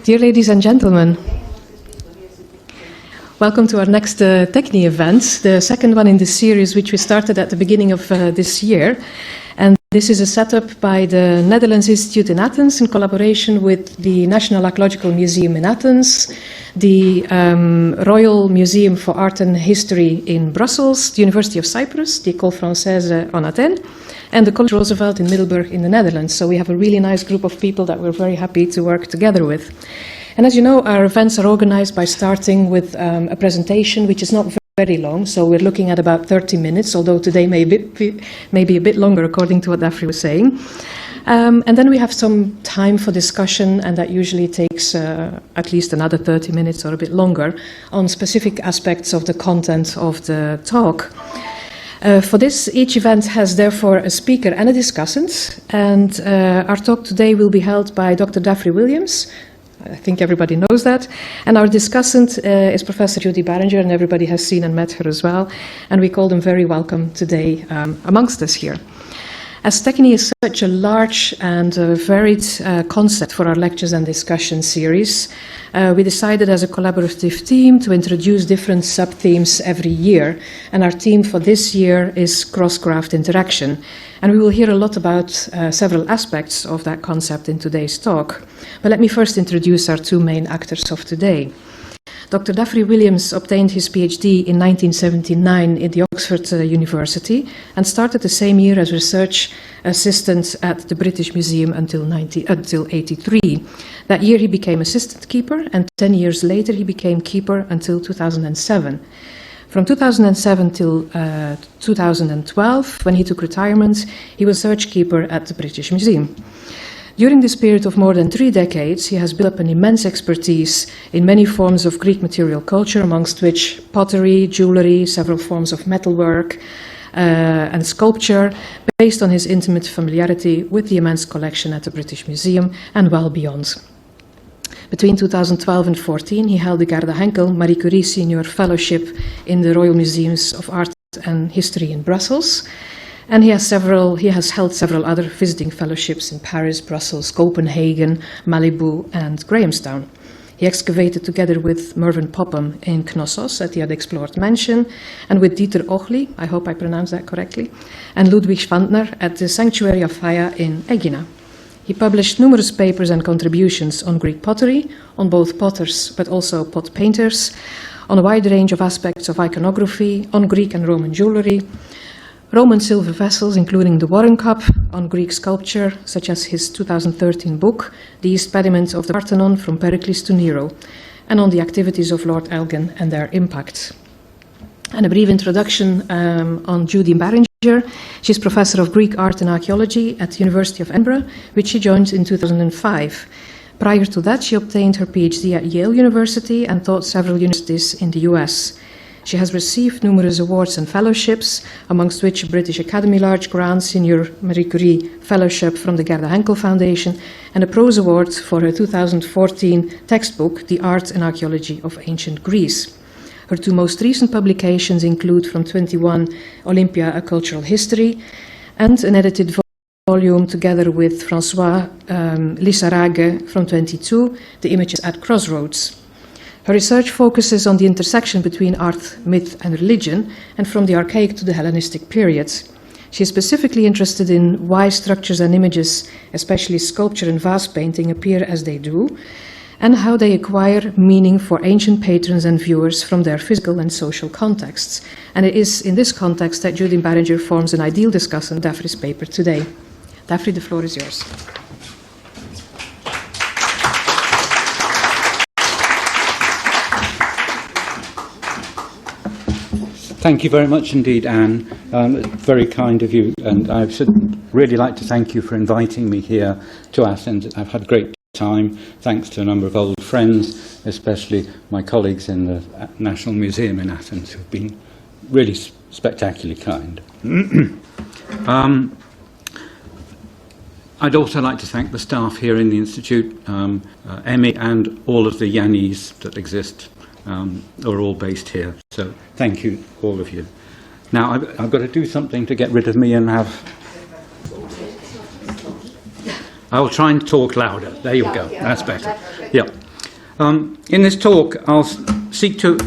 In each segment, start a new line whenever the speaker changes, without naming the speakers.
Dear ladies and gentlemen, welcome to our next TEXNH event, the second one in this series, which we started at the beginning of this year. And this is a setup by the Netherlands Institute in Athens in collaboration with the National Archaeological Museum in Athens, the Royal Museum for Art and History in Brussels, the University of Cyprus, the École Française en Athènes, and the College Roosevelt in Middelburg in the Netherlands. So we have a really nice group of people that we're very happy to work together with. And as you know, our events are organized by starting with a presentation which is not very long, so we're looking at about 30 minutes, although today may be a bit longer according to what Dyfri was saying. And then we have some time for discussion, and that usually takes at least another 30 minutes or a bit longer on specific aspects of the content of the talk. For this, each event has therefore a speaker and a discussant, and our talk today will be held by Dr. Dyfri Williams. I think everybody knows that. And our discussant is Professor Judy Barringer, and everybody has seen and met her as well. And we call them very welcome today amongst us here. As TEXNH is such a large and varied concept for our lectures and discussion series, we decided as a collaborative team to introduce different sub-themes every year. And our theme for this year is cross-craft interaction. And we will hear a lot about several aspects of that concept in today's talk. But let me first introduce our two main actors of today. Dr. Dyfri Williams obtained his PhD in 1979 at the Oxford University and started the same year as research assistant at the British Museum until 1983. That year he became assistant keeper, and 10 years later he became keeper until 2007. From 2007 till 2012, when he took retirement, he was research keeper at the British Museum. During this period of more than 3 decades, he has built up an immense expertise in many forms of Greek material culture, amongst which pottery, jewellery, several forms of metalwork, and sculpture, based on his intimate familiarity with the immense collection at the British Museum and well beyond. Between 2012 and 2014, he held the Gerda Henkel Marie Curie Senior Fellowship in the Royal Museums of Art and History in Brussels. And he has held several other visiting fellowships in Paris, Brussels, Copenhagen, Malibu, and Grahamstown. He excavated together with Mervyn Popham in Knossos at the unexplored mansion, and with Dieter Ochli, I hope I pronounced that correctly, and Ludwig Schwandner at the Sanctuary of Faya in Egina. He published numerous papers and contributions on Greek pottery, on both potters but also pot painters, on a wide range of aspects of iconography, on Greek and Roman jewellery, Roman silver vessels, including the Warren Cup, on Greek sculpture, such as his 2013 book, The East Pediment of the Parthenon from Pericles to Nero, and on the activities of Lord Elgin and their impact. And a brief introduction on Judy Barringer. She's Professor of Greek Art and Archaeology at the University of Edinburgh, which she joined in 2005. Prior to that, she obtained her PhD at Yale University and taught several universities in the US. She has received numerous awards and fellowships, amongst which British Academy Large Grant Senior Marie Curie Fellowship from the Gerda Henkel Foundation, and a Prose Award for her 2014 textbook, The Art and Archaeology of Ancient Greece. Her two most recent publications include from 21 Olympia, A Cultural History, and an edited volume together with François Lissarage from 22, The Images at Crossroads. Her research focuses on the intersection between art, myth, and religion, and from the archaic to the Hellenistic periods. She is specifically interested in why structures and images, especially sculpture and vase painting, appear as they do, and how they acquire meaning for ancient patrons and viewers from their physical and social contexts. And it is in this context that Judy Barringer forms an ideal discussant of Dyfri's paper today. Dyfri, the floor is yours.
Thank you very much indeed, Anne. Very kind of you, and I should really like to thank you for inviting me here to Athens. I've had a great time, thanks to a number of old friends, especially my colleagues in the National Museum in Athens, who've been really spectacularly kind. I'd also like to thank the staff here in the Institute, Emmy, and all of the Yannis that exist. Are all based here. So thank you, all of you. Now I've got to do something to get rid of me and have... I'll try and talk louder. There you go. That's better. Yeah. In this talk, I'll seek to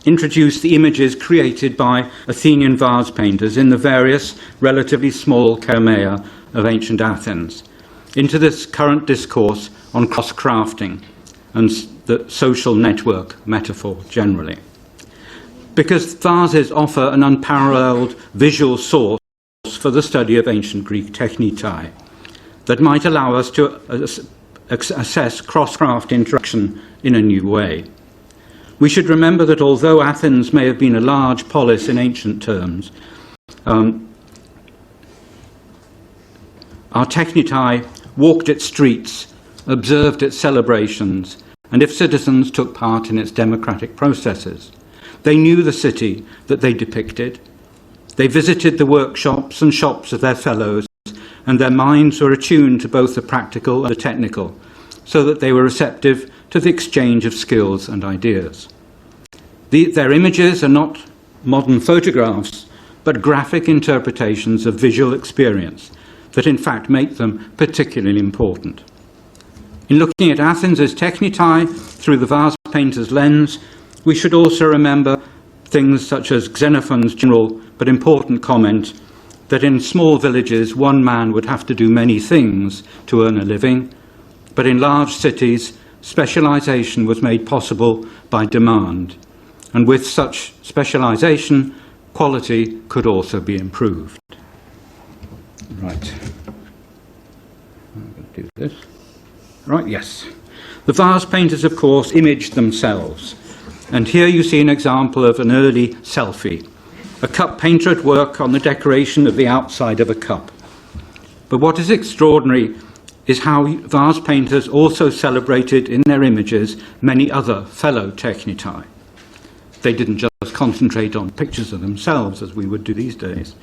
introduce the images created by Athenian vase painters in the various relatively small kerameia of ancient Athens into this current discourse on cross-crafting and the social network metaphor generally. Because vases offer an unparalleled visual source for the study of ancient Greek technitai that might allow us to assess cross-craft interaction in a new way. We should remember that although Athens may have been a large polis in ancient terms, our technitai walked its streets, observed its celebrations, and if citizens took part in its democratic processes. They knew the city that they depicted. They visited the workshops and shops of their fellows, and their minds were attuned to both the practical and the technical, so that they were receptive to the exchange of skills and ideas. Their images are not modern photographs, but graphic interpretations of visual experience that in fact make them particularly important. In looking at Athens' technitai through the vase painter's lens, we should also remember things such as Xenophon's general but important comment that in small villages one man would have to do many things to earn a living, but in large cities specialization was made possible by demand, and with such specialization quality could also be improved. Right. I'm going to do this. Right, yes. The vase painters, of course, imaged themselves. And here you see an example of an early selfie. A cup painter at work on the decoration of the outside of a cup. But what is extraordinary is how vase painters also celebrated in their images many other fellow technitai. They didn't just concentrate on pictures of themselves as we would do these days.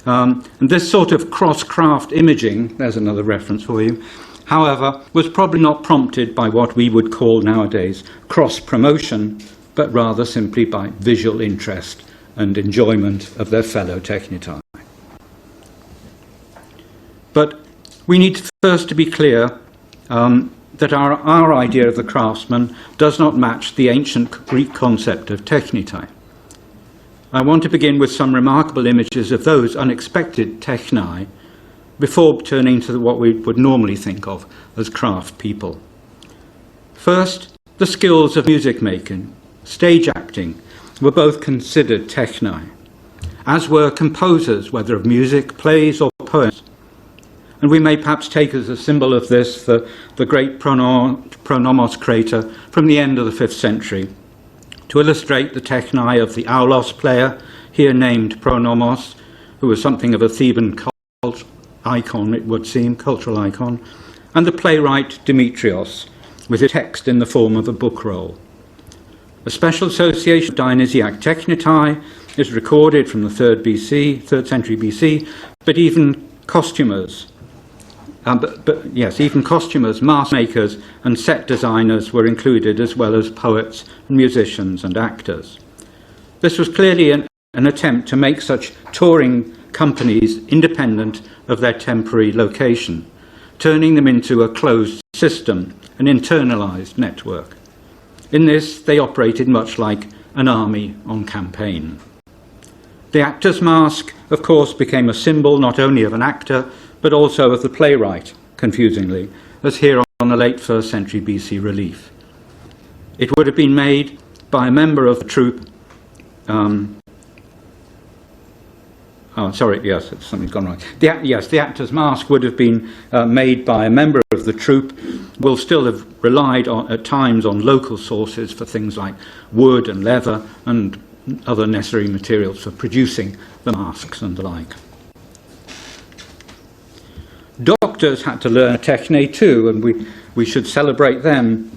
And this sort of cross-craft imaging, there's another reference for you, however, was probably not prompted by what we would call nowadays cross-promotion, but rather simply by visual interest and enjoyment of their fellow technitai. But we need first to be clear that our idea of the craftsman does not match the ancient Greek concept of technitai. I want to begin with some remarkable images of those unexpected technai before turning to what we would normally think of as craft people. First, the skills of music making, stage acting, were both considered technai, as were composers, whether of music, plays or poems. And we may perhaps take as a symbol of this the great Pronomos crater from the end of the 5th century, to illustrate the technai of the aulos player, here named Pronomos, who was something of a Theban cult icon, it would seem, cultural icon, and the playwright Demetrios, with a text in the form of a book roll. A special association of Dionysiac technitai is recorded from the 3rd century BC, but even costumers, even costumers, mask makers and set designers were included, as well as poets and musicians and actors. This was clearly an attempt to make such touring companies independent of their temporary location, turning them into a closed system, an internalized network. In this, they operated much like an army on campaign. The actor's mask, of course, became a symbol not only of an actor, but also of the playwright, confusingly, as here on a late 1st century BC relief. It would have been made by a member of the troupe. Something's gone wrong. The actor's mask would have been made by a member of the troupe. Will still have relied at times on local sources for things like wood and leather and other necessary materials for producing the masks and the like. Doctors had to learn techne too, and we should celebrate them.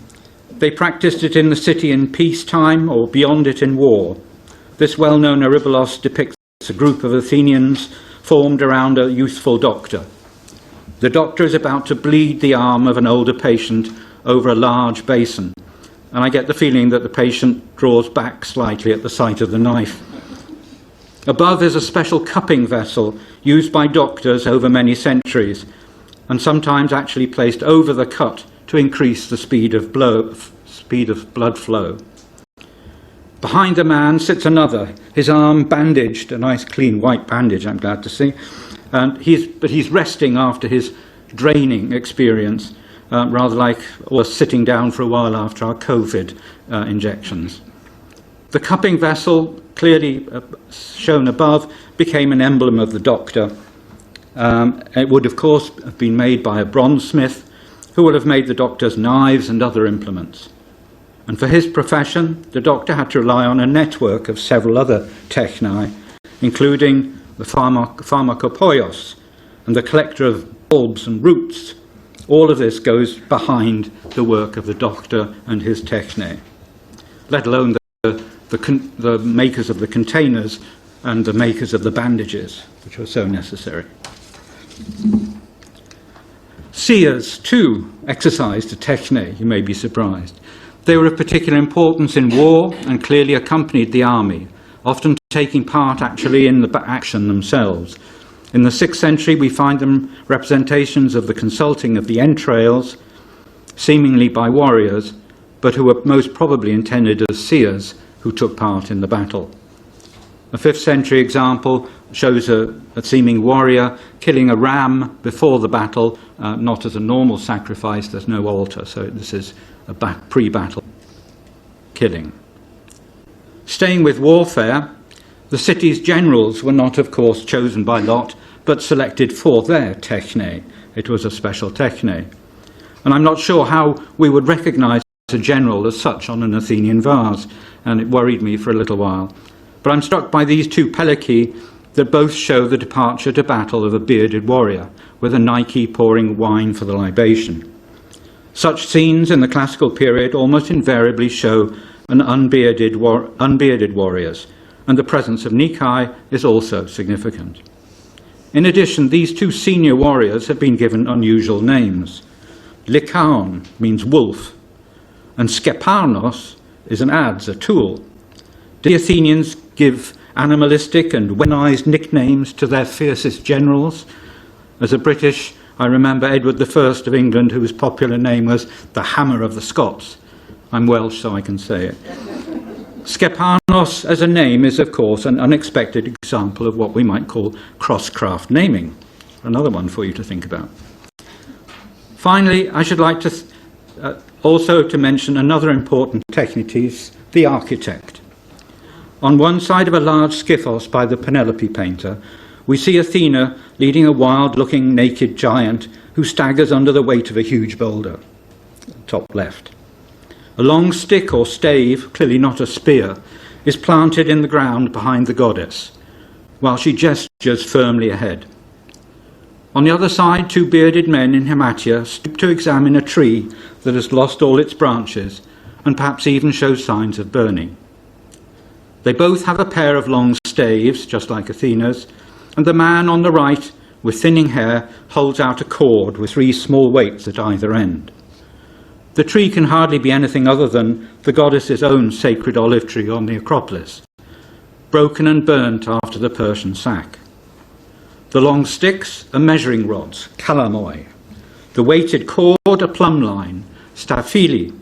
They practiced it in the city in peacetime or beyond it in war. This well-known Erybolos depicts a group of Athenians formed around a youthful doctor. The doctor is about to bleed the arm of an older patient over a large basin, and I get the feeling that the patient draws back slightly at the sight of the knife. Above is a special cupping vessel used by doctors over many centuries, and sometimes actually placed over the cut to increase the speed of blood flow. Behind the man sits another, his arm bandaged, a nice clean white bandage, I'm glad to see, and he's resting after his draining experience, rather like sitting down for a while after our COVID injections. The cupping vessel, clearly shown above, became an emblem of the doctor. It would, of course, have been made by a bronzesmith, who would have made the doctor's knives and other implements. And for his profession, the doctor had to rely on a network of several other techni, including the pharmakopoios and the collector of bulbs and roots. All of this goes behind the work of the doctor and his techne, let alone the makers of the containers and the makers of the bandages, which were so necessary. Seers, too, exercised a techne, you may be surprised. They were of particular importance in war and clearly accompanied the army, often taking part actually in the action themselves. In the 6th century, we find them representations of the consulting of the entrails, seemingly by warriors, but who were most probably intended as seers who took part in the battle. A 5th century example shows a seeming warrior killing a ram before the battle, not as a normal sacrifice, there's no altar, so this is a pre-battle killing. Staying with warfare, the city's generals were not, of course, chosen by lot, but selected for their techne. It was a special techne. And I'm not sure how we would recognize a general as such on an Athenian vase, and it worried me for a little while. But I'm struck by these two pelici that both show the departure to battle of a bearded warrior, with a Nike pouring wine for the libation. Such scenes in the classical period almost invariably show an unbearded warriors, and the presence of Nike is also significant. In addition, these two senior warriors have been given unusual names. Lykaon means wolf, and Skeparnos is an adze, a tool. Did the Athenians give animalistic and weaponized nicknames to their fiercest generals? As a British, I remember Edward I of England, whose popular name was the Hammer of the Scots. I'm Welsh, so I can say it. Skeparnos as a name is, of course, an unexpected example of what we might call cross-craft naming. Another one for you to think about. Finally, I should like to also to mention another important technites, the architect. On one side of a large skyphos by the Penelope painter, we see Athena leading a wild-looking naked giant who staggers under the weight of a huge boulder, top left. A long stick or stave, clearly not a spear, is planted in the ground behind the goddess, while she gestures firmly ahead. On the other side, two bearded men in hematia stoop to examine a tree that has lost all its branches and perhaps even shows signs of burning. They both have a pair of long staves, just like Athena's, and the man on the right, with thinning hair, holds out a cord with 3 small weights at either end. The tree can hardly be anything other than the goddess's own sacred olive tree on the Acropolis, broken and burnt after the Persian sack. The long sticks are measuring rods, kalamoi. The weighted cord, a plumb line, staphili,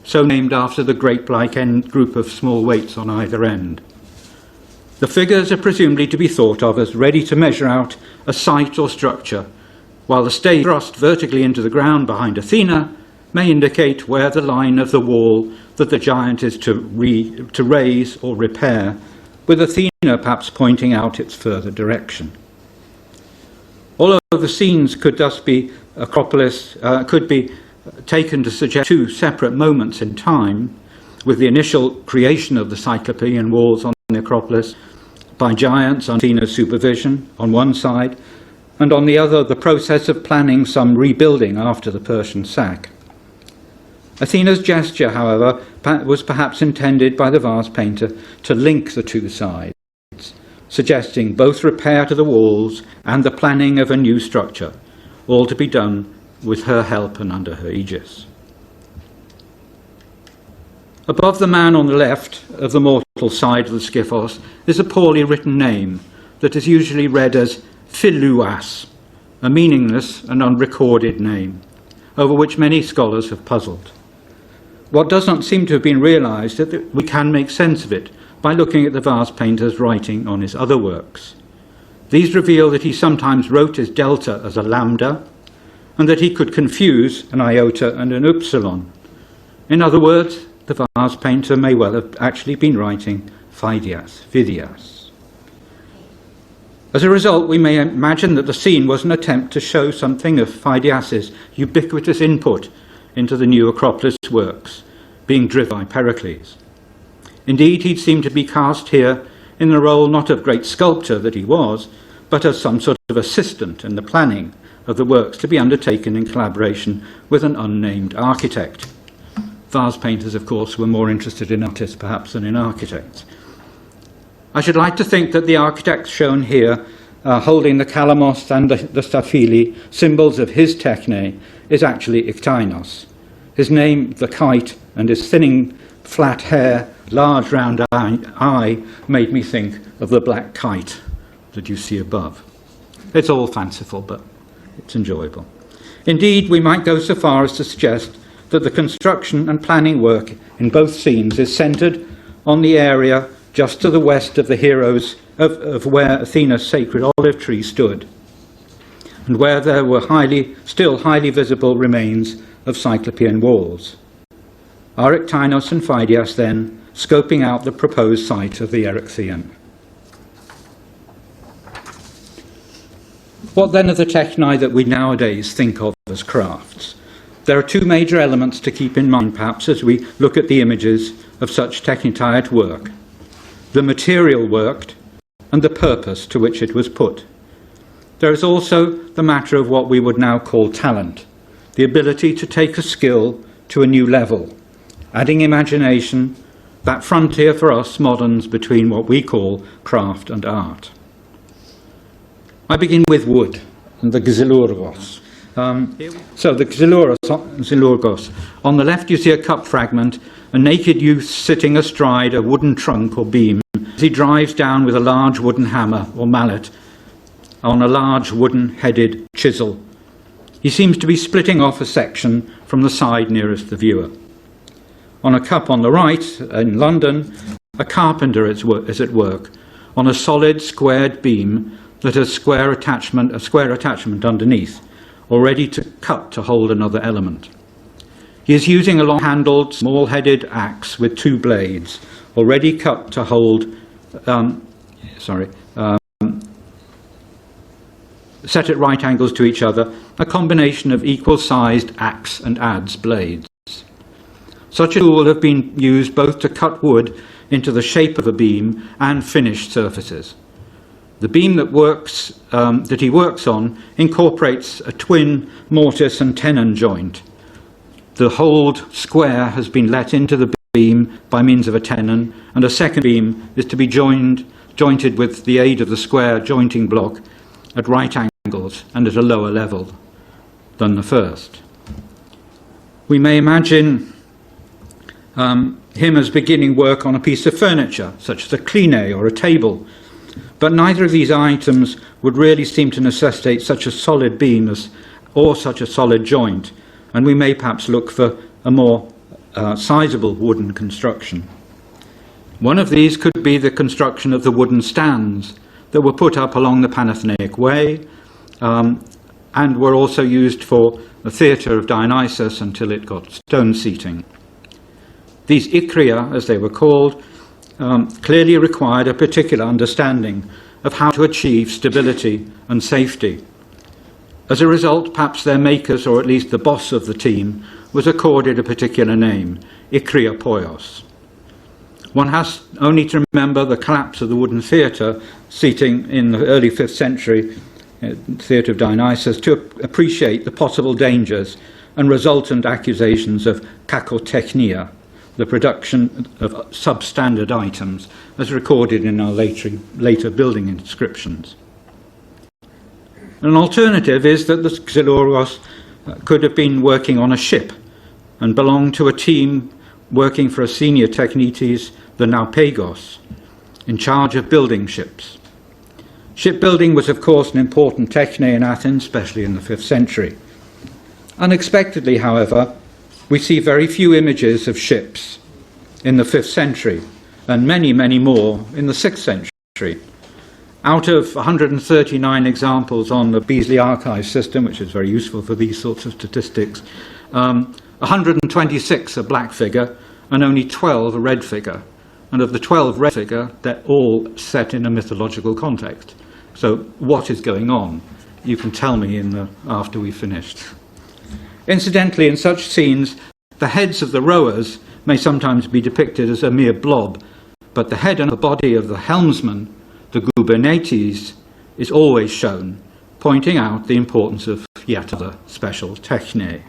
so named after the grape-like group of small weights on either end. The figures are presumably to be thought of as ready to measure out a site or structure, while the stave thrust vertically into the ground behind Athena may indicate where the line of the wall that the giant is to raise or repair, with Athena perhaps pointing out its further direction. Although the scenes could thus be could be taken to suggest 2 separate moments in time, with the initial creation of the Cyclopean walls on the Acropolis by giants on Athena's supervision on one side, and on the other the process of planning some rebuilding after the Persian sack. Athena's gesture, however, was perhaps intended by the vase painter to link the 2 sides, suggesting both repair to the walls and the planning of a new structure, all to be done with her help and under her aegis. Above the man on the left of the mortal side of the skyphos is a poorly written name that is usually read as Philuas, a meaningless and unrecorded name, over which many scholars have puzzled. What does not seem to have been realised is that we can make sense of it by looking at the vase painter's writing on his other works. These reveal that he sometimes wrote his delta as a lambda, and that he could confuse an iota and an upsilon. In other words, the vase painter may well have actually been writing Phidias. As a result, we may imagine that the scene was an attempt to show something of Phidias's ubiquitous input into the new Acropolis works, being driven by Pericles. Indeed, he seemed to be cast here in the role not of great sculptor that he was, but as some sort of assistant in the planning of the works to be undertaken in collaboration with an unnamed architect. Vase painters, of course, were more interested in artists perhaps than in architects. I should like to think that the architect shown here, holding the kalamos and the staphylii, symbols of his techne, is actually Iktainos. His name, the kite, and his thinning flat hair, large round eye, made me think of the black kite that you see above. It's all fanciful, but it's enjoyable. Indeed, we might go so far as to suggest that the construction and planning work in both scenes is centred on the area just to the west of the heroes of where Athena's sacred olive tree stood, and where there were still highly visible remains of Cyclopean walls. Are Iktainos and Phidias then scoping out the proposed site of the Erechtheion? What then are the techni that we nowadays think of as crafts? There are two major elements to keep in mind, perhaps, as we look at the images of such technitai at work: the material worked and the purpose to which it was put. There is also the matter of what we would now call talent, the ability to take a skill to a new level, adding imagination, that frontier for us moderns between what we call craft and art. I begin with wood and the xylurgos. So the xylurgos. On the left you see a cup fragment, a naked youth sitting astride a wooden trunk or beam as he drives down with a large wooden hammer or mallet on a large wooden-headed chisel. He seems to be splitting off a section from the side nearest the viewer. On a cup on the right, in London, a carpenter is at work on a solid squared beam that has a square attachment underneath, already to cut to hold another element. He is using a long-handled, small-headed axe with two blades, already cut to hold, set at right angles to each other, a combination of equal-sized axe and adze blades. Such a tool will have been used both to cut wood into the shape of a beam and finish surfaces. The beam that he works on incorporates a twin mortise and tenon joint. The hold square has been let into the beam by means of a tenon, and a second beam is to be jointed with the aid of the square jointing block at right angles and at a lower level than the first. We may imagine him as beginning work on a piece of furniture, such as a kline or a table, but neither of these items would really seem to necessitate such a solid beam or such a solid joint, and we may perhaps look for a more sizable wooden construction. One of these could be the construction of the wooden stands that were put up along the Panathenaic Way and were also used for the theatre of Dionysus until it got stone seating. These ikria, as they were called, clearly required a particular understanding of how to achieve stability and safety. As a result, perhaps their makers, or at least the boss of the team, was accorded a particular name, Ikria Poios. One has only to remember the collapse of the wooden theatre seating in the early 5th century, theatre of Dionysus, to appreciate the possible dangers and resultant accusations of kakotechnia, the production of substandard items, as recorded in our later building inscriptions. An alternative is that the xylurgos could have been working on a ship and belonged to a team working for a senior technites, the naupegos, in charge of building ships. Shipbuilding was, of course, an important techne in Athens, especially in the 5th century. Unexpectedly, however, we see very few images of ships in the 5th century, and many, many more in the 6th century. Out of 139 examples on the Beasley Archive system, which is very useful for these sorts of statistics, 126 are black figure and only 12 a red figure. And of the 12 red figure, they're all set in a mythological context. So what is going on? You can tell me after we've finished. Incidentally, in such scenes, the heads of the rowers may sometimes be depicted as a mere blob, but the head and the body of the helmsman, the gubernates, is always shown, pointing out the importance of yet other special techne.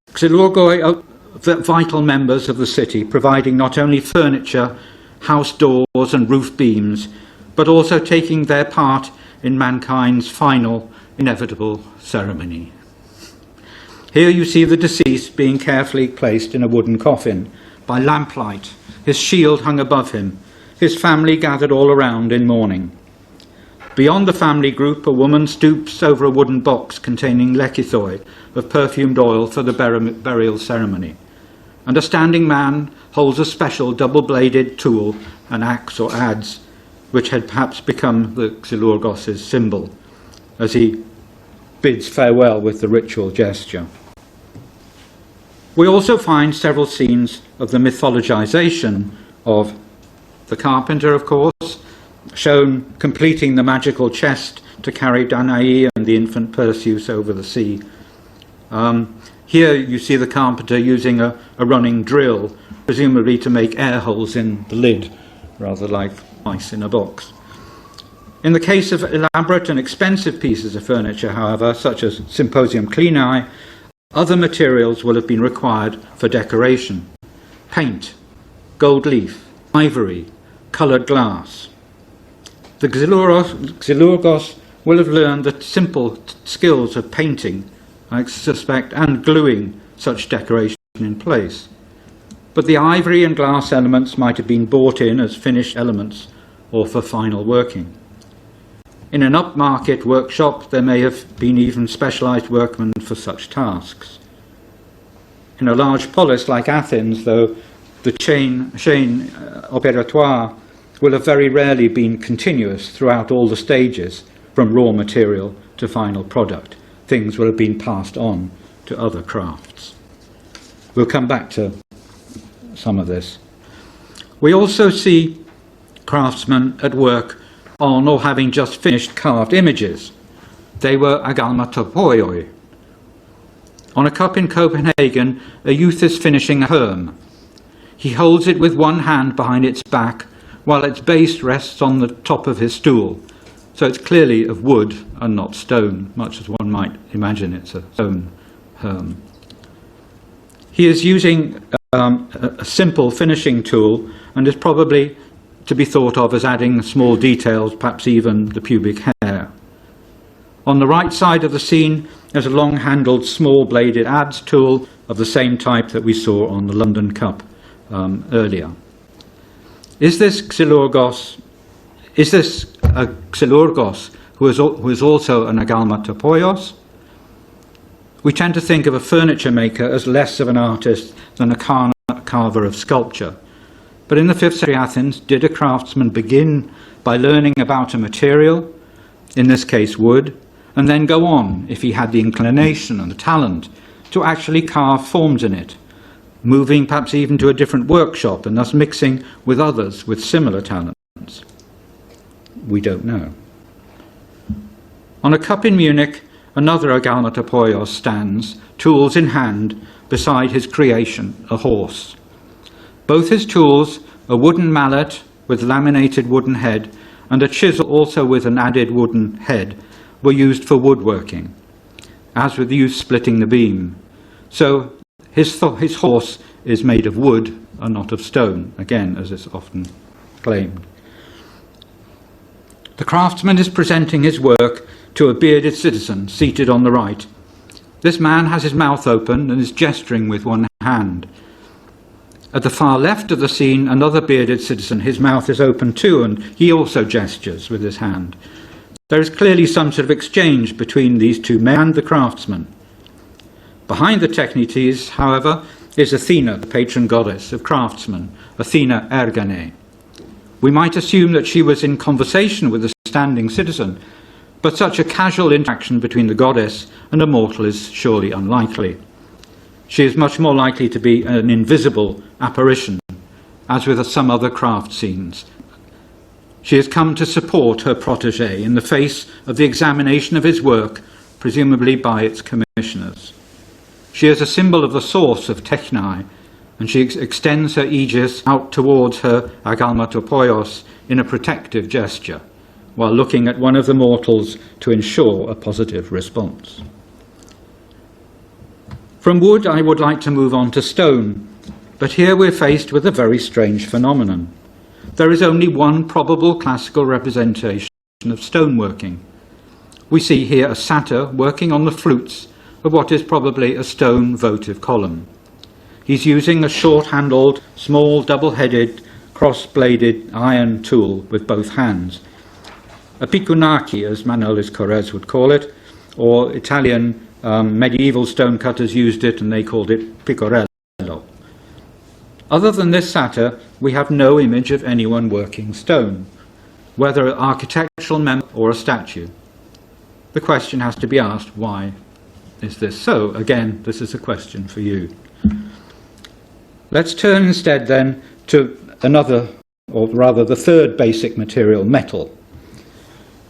Xylurgoi are vital members of the city, providing not only furniture, house doors and roof beams, but also taking their part in mankind's final, inevitable ceremony. Here you see the deceased being carefully placed in a wooden coffin by lamplight, his shield hung above him, his family gathered all around in mourning. Beyond the family group, a woman stoops over a wooden box containing lekithoi of perfumed oil for the burial ceremony, and a standing man holds a special double-bladed tool, an axe or adze, which had perhaps become the Xylurgos' symbol, as he bids farewell with the ritual gesture. We also find several scenes of the mythologization of the carpenter, of course, shown completing the magical chest to carry Danae and the infant Perseus over the sea. Here you see the carpenter using a running drill, presumably to make air holes in the lid, rather like mice in a box. In the case of elaborate and expensive pieces of furniture, however, such as symposium clinae, other materials will have been required for decoration: paint, gold leaf, ivory, coloured glass. The Xylurgos will have learned the simple skills of painting, I suspect, and gluing such decoration in place. But the ivory and glass elements might have been bought in as finished elements or for final working. In an upmarket workshop, there may have been even specialised workmen for such tasks. In a large polis like Athens, though, the chain opératoire will have very rarely been continuous throughout all the stages, from raw material to final product. Things will have been passed on to other crafts. We'll come back to some of this. We also see craftsmen at work on or having just finished carved images. They were agalmatopoioi. On a cup in Copenhagen, a youth is finishing a herm. He holds it with one hand behind its back, while its base rests on the top of his stool. So it's clearly of wood and not stone, much as one might imagine it's a stone herm. He is using a simple finishing tool and is probably to be thought of as adding small details, perhaps even the pubic hair. On the right side of the scene is a long-handled, small-bladed adze tool of the same type that we saw on the London Cup earlier. Is this a Xylurgos who is also an agalmatopoios? We tend to think of a furniture maker as less of an artist than a carver of sculpture. But in the 5th century Athens, did a craftsman begin by learning about a material, in this case wood, and then go on, if he had the inclination and the talent, to actually carve forms in it, moving perhaps even to a different workshop and thus mixing with others with similar talents? We don't know. On a cup in Munich, another agalmatopoios stands, tools in hand, beside his creation, a horse. Both his tools, a wooden mallet with laminated wooden head and a chisel also with an added wooden head, were used for woodworking, as with the youth splitting the beam. So his horse is made of wood and not of stone, again, as is often claimed. The craftsman is presenting his work to a bearded citizen seated on the right. This man has his mouth open and is gesturing with one hand. At the far left of the scene, another bearded citizen. His mouth is open too, and he also gestures with his hand. There is clearly some sort of exchange between these two men and the craftsman. Behind the technities, however, is Athena, the patron goddess of craftsmen, Athena Ergane. We might assume that she was in conversation with a standing citizen, but such a casual interaction between the goddess and a mortal is surely unlikely. She is much more likely to be an invisible apparition, as with some other craft scenes. She has come to support her protégé in the face of the examination of his work, presumably by its commissioners. She is a symbol of the source of technai, and she extends her aegis out towards her agalmatopoios in a protective gesture, while looking at one of the mortals to ensure a positive response. From wood, I would like to move on to stone, but here we're faced with a very strange phenomenon. There is only one probable classical representation of stoneworking. We see here a satyr working on the flutes of what is probably a stone votive column. He's using a short-handled, small, double-headed, cross-bladed iron tool with both hands. A picunacchi, as Manolis Correz would call it, or Italian medieval stonecutters used it and they called it picorello. Other than this satyr, we have no image of anyone working stone, whether an architectural member or a statue. The question has to be asked, why is this so? Again, this is a question for you. Let's turn instead then to another, or rather the third basic material, metal.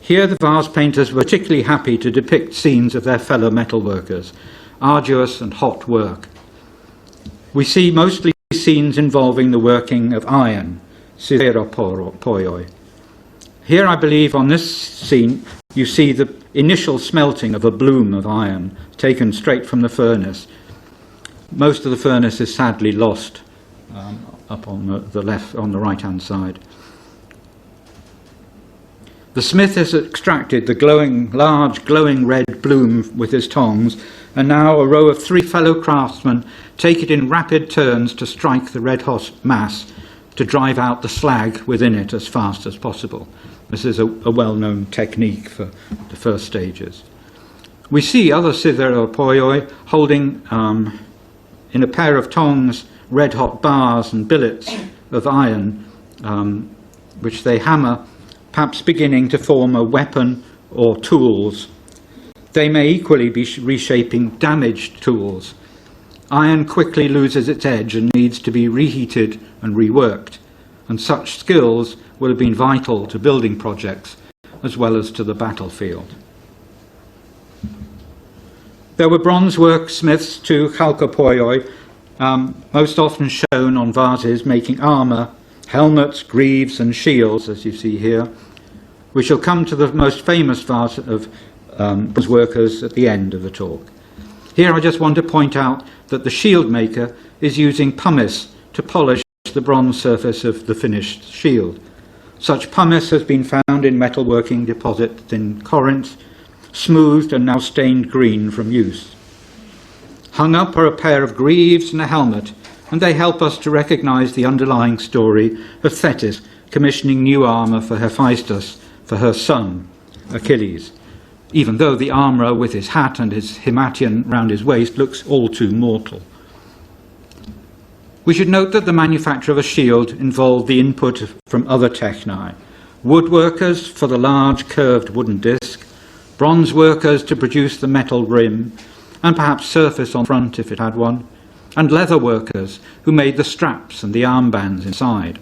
Here the vase painters were particularly happy to depict scenes of their fellow metalworkers, arduous and hot work. We see mostly scenes involving the working of iron, sideropoioi. Here I believe on this scene you see the initial smelting of a bloom of iron taken straight from the furnace. Most of the furnace is sadly lost up on the left, on the right-hand side. The smith has extracted the large glowing red bloom with his tongs, and now a row of 3 fellow craftsmen take it in rapid turns to strike the red-hot mass to drive out the slag within it as fast as possible. This is a well-known technique for the first stages. We see other sideropoioi holding in a pair of tongs red-hot bars and billets of iron, which they hammer, perhaps beginning to form a weapon or tools. They may equally be reshaping damaged tools. Iron quickly loses its edge and needs to be reheated and reworked, and such skills will have been vital to building projects as well as to the battlefield. There were bronzework smiths too, chalcopoioi, most often shown on vases making armour, helmets, greaves and shields, as you see here. We shall come to the most famous vase of bronze workers at the end of the talk. Here I just want to point out that the shield maker is using pumice to polish the bronze surface of the finished shield. Such pumice has been found in metalworking deposits in Corinth, smoothed and now stained green from use. Hung up are a pair of greaves and a helmet, and they help us to recognise the underlying story of Thetis commissioning new armour for Hephaestus, for her son, Achilles, even though the armourer with his hat and his himation round his waist looks all too mortal. We should note that the manufacture of a shield involved the input from other techni, woodworkers for the large curved wooden disc, bronze workers to produce the metal rim, and perhaps surface on front if it had one, and leather workers who made the straps and the armbands inside.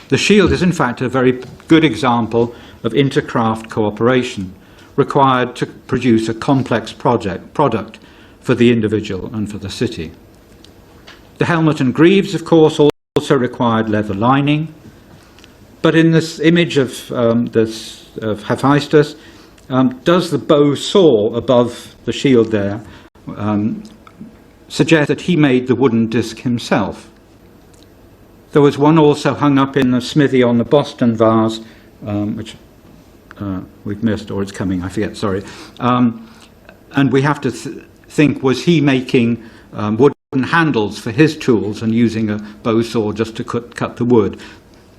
The shield is in fact a very good example of intercraft cooperation required to produce a complex product for the individual and for the city. The helmet and greaves, of course, also required leather lining, but in this image of Hephaestus, does the bow saw above the shield there suggest that he made the wooden disc himself? There was one also hung up in the smithy on the Boston vase, which we've missed, or it's coming, I forget, sorry. And we have to think, was he making wood wooden handles for his tools and using a bow saw just to cut the wood.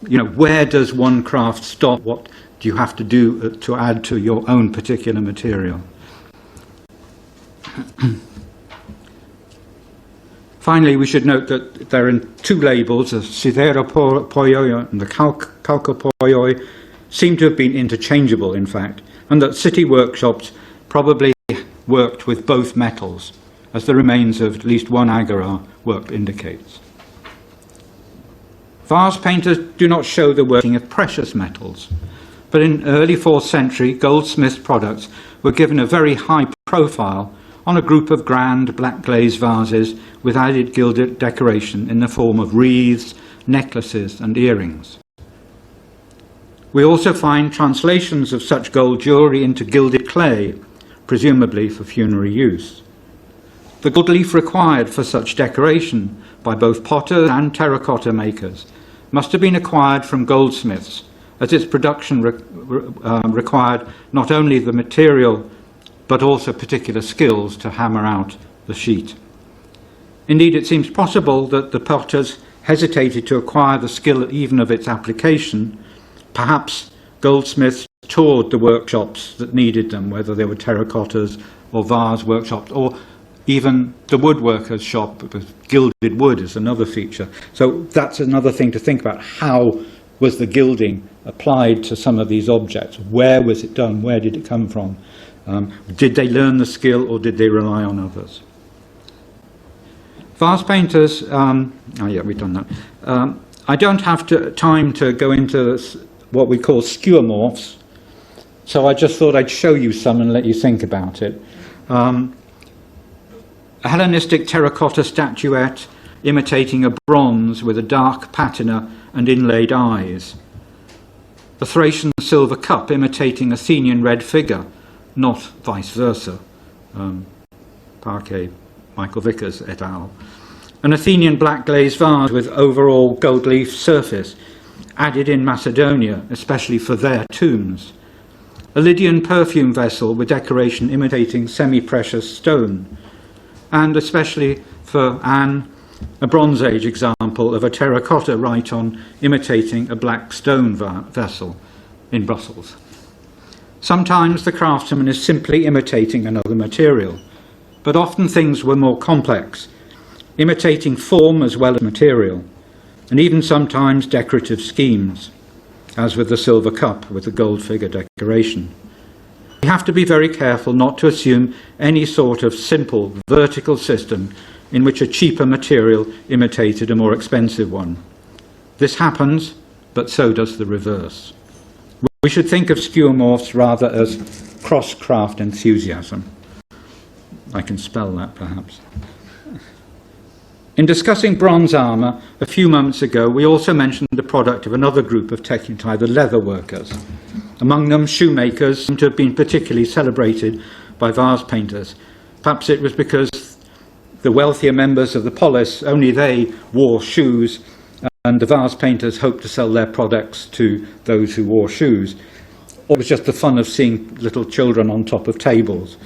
You know, where does one craft stop? What do you have to do to add to your own particular material? Finally, we should note that there are two labels, the sidera poioi and the calco poioi, seem to have been interchangeable, in fact, and that city workshops probably worked with both metals, as the remains of at least one agora work indicates. Vase painters do not show the working of precious metals, but in early 4th century, goldsmiths' products were given a very high profile on a group of grand black glazed vases with added gilded decoration in the form of wreaths, necklaces and earrings. We also find translations of such gold jewellery into gilded clay, presumably for funerary use. The gold leaf required for such decoration by both potters and terracotta makers must have been acquired from goldsmiths, as its production required not only the material but also particular skills to hammer out the sheet. Indeed, it seems possible that the potters hesitated to acquire the skill even of its application. Perhaps goldsmiths toured the workshops that needed them, whether they were terracottas or vase workshops, or even the woodworker's shop with gilded wood is another feature. So that's another thing to think about. How was the gilding applied to some of these objects? Where was it done? Where did it come from? Did they learn the skill or did they rely on others? Vase painters, we've done that. I don't have time to go into what we call skeuomorphs, so I just thought I'd show you some and let you think about it. A Hellenistic terracotta statuette imitating a bronze with a dark patina and inlaid eyes. The Thracian silver cup imitating Athenian red figure, not vice versa. Parquet, Michael Vickers et al. An Athenian black glazed vase with overall gold leaf surface, added in Macedonia, especially for their tombs. A Lydian perfume vessel with decoration imitating semi-precious stone. And especially for Anne, a Bronze Age example of a terracotta rhyton imitating a black stone vessel in Brussels. Sometimes the craftsman is simply imitating another material, but often things were more complex, imitating form as well as material, and even sometimes decorative schemes, as with the silver cup with the gold figure decoration. We have to be very careful not to assume any sort of simple vertical system in which a cheaper material imitated a more expensive one. This happens, but so does the reverse. We should think of skeuomorphs rather as cross-craft enthusiasm. I can spell that, perhaps. In discussing bronze armour a few moments ago, we also mentioned the product of another group of technici, the leather workers. Among them, shoemakers seem to have been particularly celebrated by vase painters. Perhaps it was because the wealthier members of the polis, only they wore shoes, and the vase painters hoped to sell their products to those who wore shoes. Or it was just the fun of seeing little children on top of tables.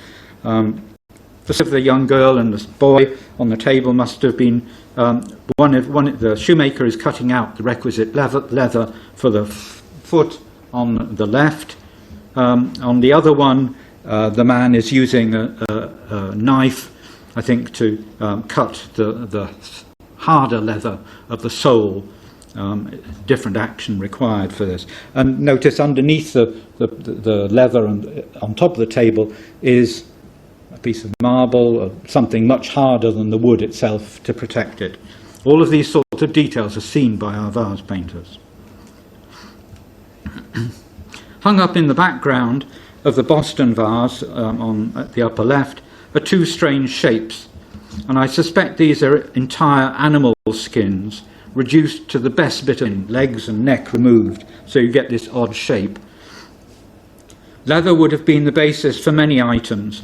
The young girl and the boy on the table must have been the shoemaker is cutting out the requisite leather for the foot on the left. On the other one, the man is using a knife, I think, to cut the harder leather of the sole. Different action required for this. And notice underneath the leather and on top of the table is a piece of marble or something much harder than the wood itself to protect it. All of these sorts of details are seen by our vase painters. Hung up in the background of the Boston vase at the upper left are two strange shapes, and I suspect these are entire animal skins reduced to the best bit of legs and neck removed, so you get this odd shape. Leather would have been the basis for many items,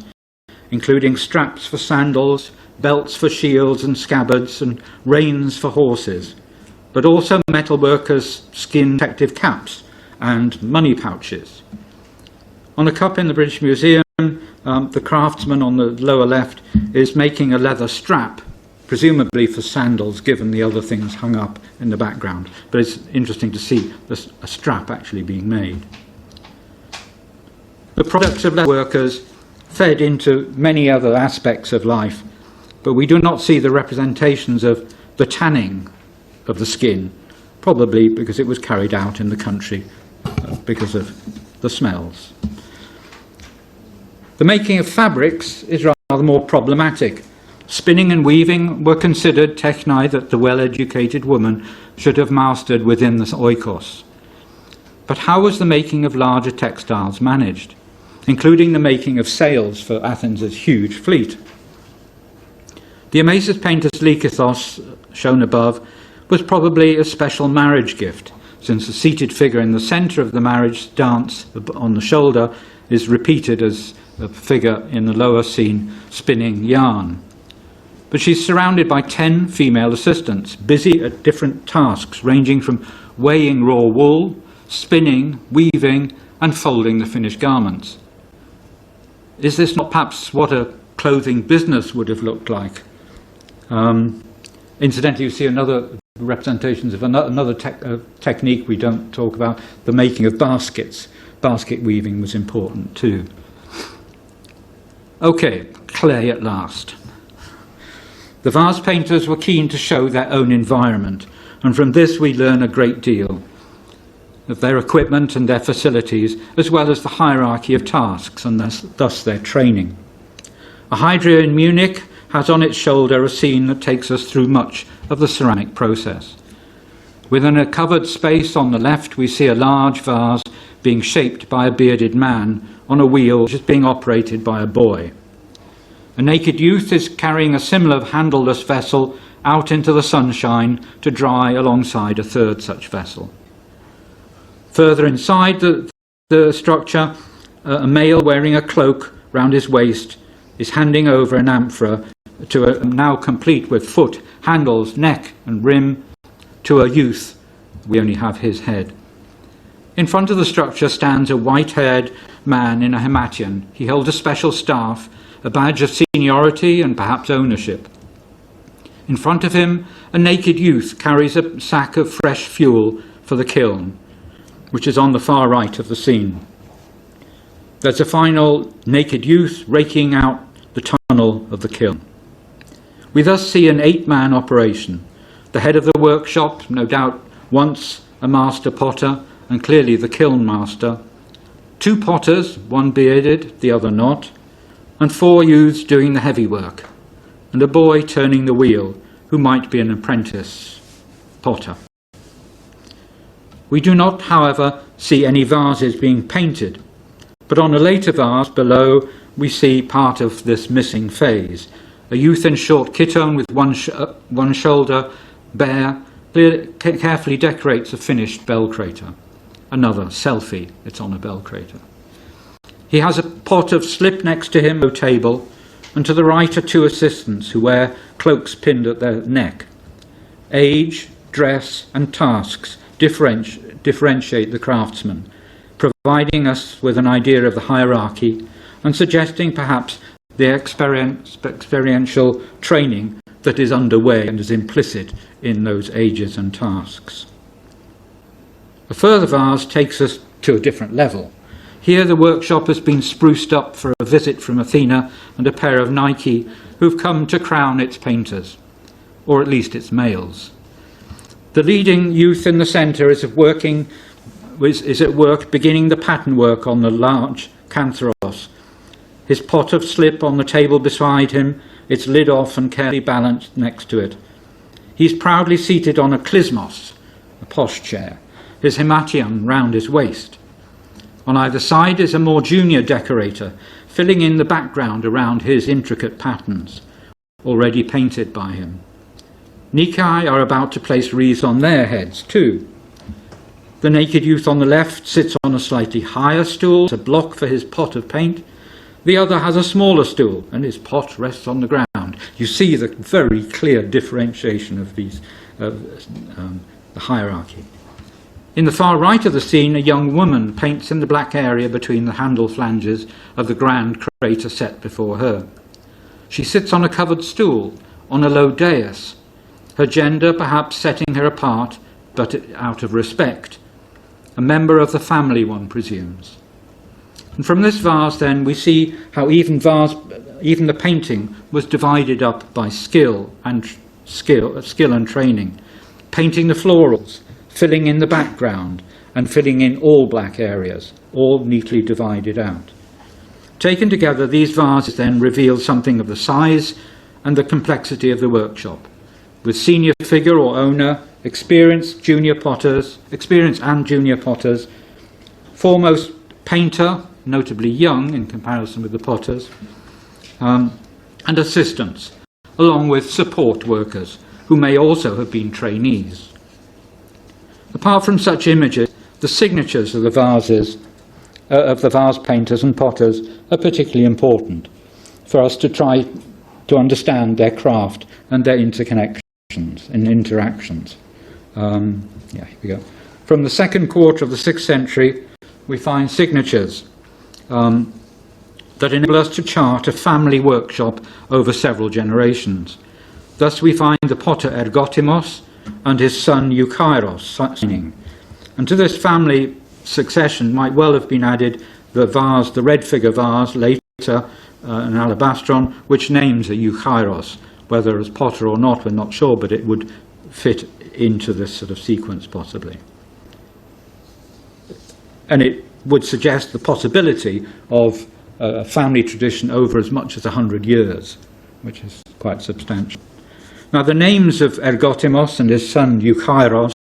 including straps for sandals, belts for shields and scabbards, and reins for horses, but also metalworkers' skin protective caps and money pouches. On a cup in the British Museum, the craftsman on the lower left is making a leather strap, presumably for sandals, given the other things hung up in the background. But it's interesting to see a strap actually being made. The products of leather workers fed into many other aspects of life, but we do not see the representations of the tanning of the skin, probably because it was carried out in the country because of the smells. The making of fabrics is rather more problematic. Spinning and weaving were considered techni that the well-educated woman should have mastered within the oikos. But how was the making of larger textiles managed, including the making of sails for Athens' huge fleet? The Amasis painter's lekythos, shown above, was probably a special marriage gift, since the seated figure in the centre of the marriage dance on the shoulder is repeated as a figure in the lower scene spinning yarn. But she's surrounded by 10 female assistants, busy at different tasks, ranging from weighing raw wool, spinning, weaving, and folding the finished garments. Is this not perhaps what a clothing business would have looked like? Incidentally, you see another representations of another technique we don't talk about, the making of baskets. Basket weaving was important too. Okay, clay at last. The vase painters were keen to show their own environment, and from this we learn a great deal of their equipment and their facilities, as well as the hierarchy of tasks and thus their training. A hydra in Munich has on its shoulder a scene that takes us through much of the ceramic process. Within a covered space on the left, we see a large vase being shaped by a bearded man on a wheel which is being operated by a boy. A naked youth is carrying a similar handleless vessel out into the sunshine to dry alongside a third such vessel. Further inside the structure, a male wearing a cloak round his waist is handing over an amphora to a, now complete with foot, handles, neck and rim, to a youth. We only have his head. In front of the structure stands a white-haired man in a himation. He holds a special staff, a badge of seniority and perhaps ownership. In front of him, a naked youth carries a sack of fresh fuel for the kiln, which is on the far right of the scene. There's a final naked youth raking out the tunnel of the kiln. We thus see an 8-man operation. The head of the workshop, no doubt once a master potter, and clearly the kiln master, 2 potters, one bearded, the other not, and 4 youths doing the heavy work, and a boy turning the wheel, who might be an apprentice potter. We do not, however, see any vases being painted, but on a later vase below we see part of this missing phase. A youth in short chiton with one shoulder bare carefully decorates a finished bell crater. Another selfie, it's on a bell crater. He has a pot of slip next to him, no table, and to the right are 2 assistants who wear cloaks pinned at their neck. Age, dress and tasks differentiate the craftsman, providing us with an idea of the hierarchy and suggesting perhaps the experiential training that is underway and is implicit in those ages and tasks. A further vase takes us to a different level. Here the workshop has been spruced up for a visit from Athena and a pair of Nike who've come to crown its painters, or at least its males. The leading youth in the centre is at work beginning the pattern work on the large cantharos. His pot of slip on the table beside him, its lid off and carefully balanced next to it. He's proudly seated on a klismos, a posh chair, his himation round his waist. On either side is a more junior decorator, filling in the background around his intricate patterns, already painted by him. Nikai are about to place wreaths on their heads too. The naked youth on the left sits on a slightly higher stool, a block for his pot of paint. The other has a smaller stool, and his pot rests on the ground. You see the very clear differentiation of these, the hierarchy. In the far right of the scene, a young woman paints in the black area between the handle flanges of the grand crater set before her. She sits on a covered stool. on a low dais, her gender perhaps setting her apart, but out of respect. A member of the family, one presumes. And from this vase, then, we see how even the painting was divided up by skill and training, painting the florals, filling in the background, and filling in all black areas, all neatly divided out. Taken together, these vases then reveal something of the size and the complexity of the workshop, with senior figure or owner, experienced and junior potters, foremost painter, notably young in comparison with the potters, and assistants, along with support workers, who may also have been trainees. Apart from such images, the signatures of the vases, of the vase painters and potters, are particularly important for us to try to understand their craft and their interconnections and interactions. Here we go. From the second quarter of the 6th century, we find signatures that enable us to chart a family workshop over several generations. Thus we find the potter Ergotimos and his son Eukairos signing. And to this family succession might well have been added the vase, the red figure vase, later an alabastron, which names a Eukairos. Whether as potter or not, we're not sure, but it would fit into this sort of sequence possibly. And it would suggest the possibility of a family tradition over as much as 100 years, which is quite substantial. Now, the names of Ergotimos and his son Eukairos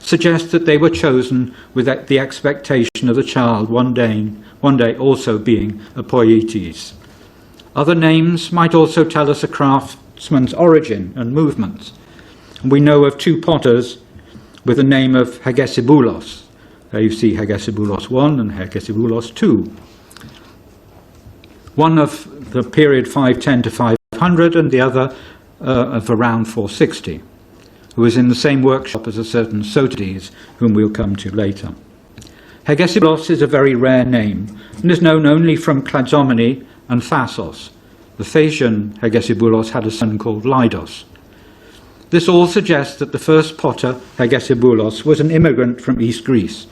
suggest that they were chosen with the expectation of the child one day also being a poietes. Other names might also tell us a craftsman's origin and movements. And we know of two potters with the name of Hegesiboulos. There you see Hegesiboulos I and Hegesiboulos II. One of the period 510 to 500 and the other of around 460, who was in the same workshop as a certain Sotades, whom we'll come to later. Hegesiboulos is a very rare name and is known only from Clazomene and Thasos. The Thasian Hegesiboulos had a son called Leidos. This all suggests that the first potter, Hegesiboulos, was an immigrant from East Greece,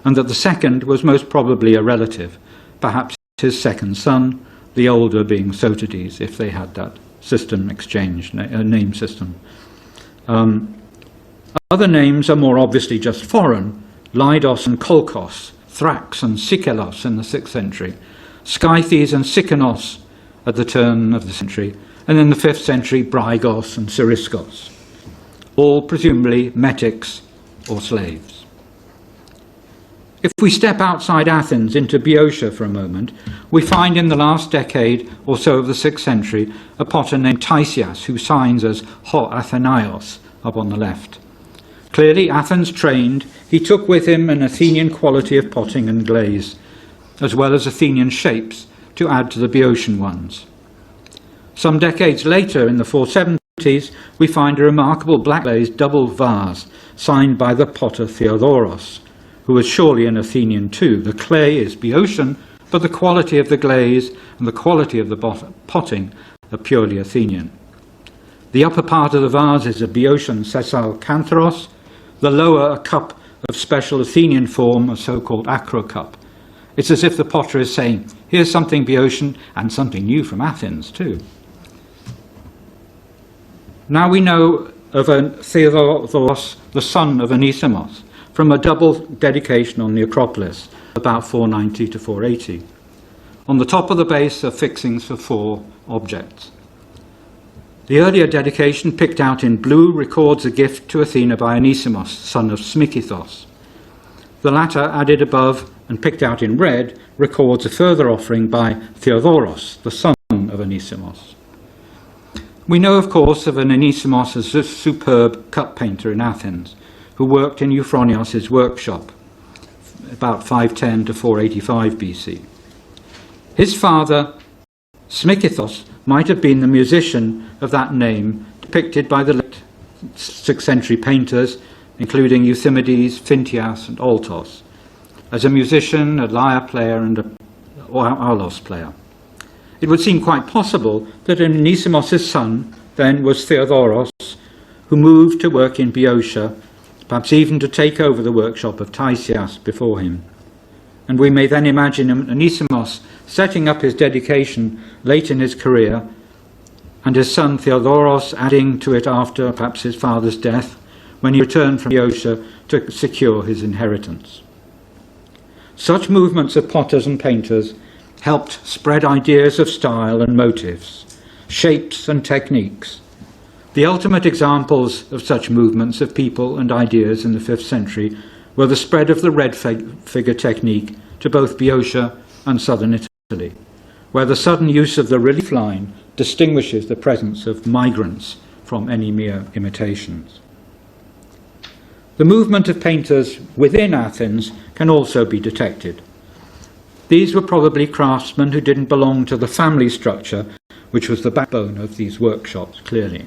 and that the second was most probably a relative, perhaps his second son, the older being Sotades, if they had that system exchange, name system. Other names are more obviously just foreign: Leidos and Kolkos, Thrax and Sikelos in the 6th century, Skythes and Sikanos at the turn of the century, and in the 5th century, Brygos and Siriskos, all presumably metics or slaves. If we step outside Athens into Boeotia for a moment, we find in the last decade or so of the 6th century a potter named Tysias, who signs as Ho Athenaios up on the left. Clearly, Athens trained, he took with him an Athenian quality of potting and glaze, as well as Athenian shapes to add to the Boeotian ones. Some decades later, in the 470s, we find a remarkable black glazed double vase signed by the potter Theodoros, who was surely an Athenian too. The clay is Boeotian, but the quality of the glaze and the quality of the potting are purely Athenian. The upper part of the vase is a Boeotian sessile cantharos, the lower a cup of special Athenian form, a so-called acro cup. It's as if the potter is saying, here's something Boeotian and something new from Athens too. Now we know of Theodoros, the son of Anisimos, from a double dedication on the Acropolis, about 490 to 480. On the top of the base are fixings for 4 objects. The earlier dedication, picked out in blue, records a gift to Athena by Anisimos, son of Smikithos. The latter, added above and picked out in red, records a further offering by Theodoros, the son of Anisimos. We know, of course, of an Anisimos as a superb cup painter in Athens, who worked in Euphronios' workshop, about 510 to 485 BC. His father, Smikithos, might have been the musician of that name, depicted by the late 6th century painters, including Euthymides, Phintias, and Altos, as a musician, a lyre player, and an aulos player. It would seem quite possible that Anisimos' son, then was Theodoros, who moved to work in Boeotia, perhaps even to take over the workshop of Tysias before him. And we may then imagine Anisimos setting up his dedication late in his career, and his son Theodoros adding to it after perhaps his father's death, when he returned from Boeotia to secure his inheritance. Such movements of potters and painters helped spread ideas of style and motifs, shapes and techniques. The ultimate examples of such movements of people and ideas in the 5th century were the spread of the red figure technique to both Boeotia and southern Italy, where the sudden use of the relief line distinguishes the presence of migrants from any mere imitations. The movement of painters within Athens can also be detected. These were probably craftsmen who didn't belong to the family structure, which was the backbone of these workshops, clearly,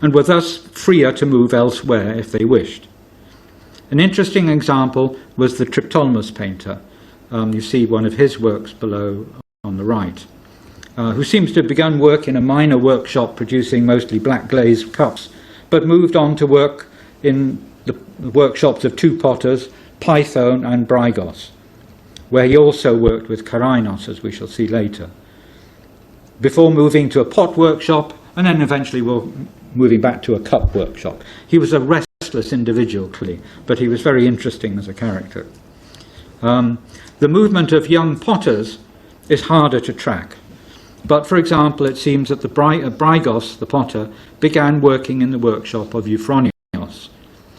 and were thus freer to move elsewhere if they wished. An interesting example was the Triptolemus painter. You see one of his works below on the right, who seems to have begun work in a minor workshop producing mostly black glazed cups, but moved on to work in the workshops of two potters, Python and Brygos, where he also worked with Kerameia, as we shall see later, before moving to a pot workshop and then eventually moving back to a cup workshop. He was a restless individual, clearly, but he was very interesting as a character. The movement of young potters is harder to track. But, for example, it seems that Brygos, the potter, began working in the workshop of Euphronios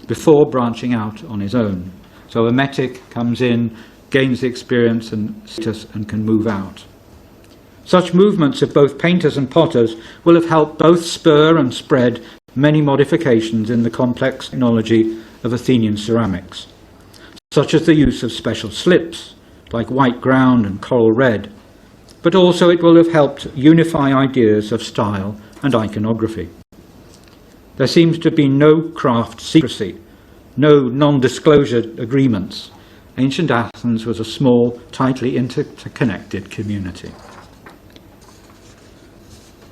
before branching out on his own. So a metic comes in, gains the experience and status, and can move out. Such movements of both painters and potters will have helped both spur and spread many modifications in the complex technology of Athenian ceramics, such as the use of special slips, like white ground and coral red, but also it will have helped unify ideas of style and iconography. There seems to be no craft secrecy, no non-disclosure agreements. Ancient Athens was a small, tightly interconnected community.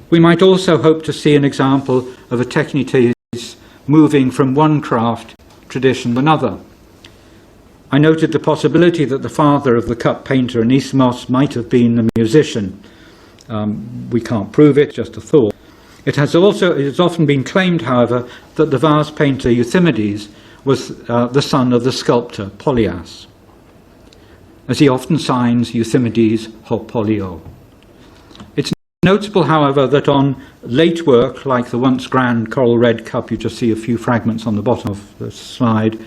We might also hope to see an example of a technites moving from one craft tradition to another. I noted the possibility that the father of the cup painter Anisimos might have been a musician. We can't prove it, just a thought. It has often been claimed, however, that the vase painter Euthymides was the son of the sculptor Polias, as he often signs Euthymides ho Polio. It's notable, however, that on late work, like the once grand coral red cup, you just see a few fragments on the bottom of the slide,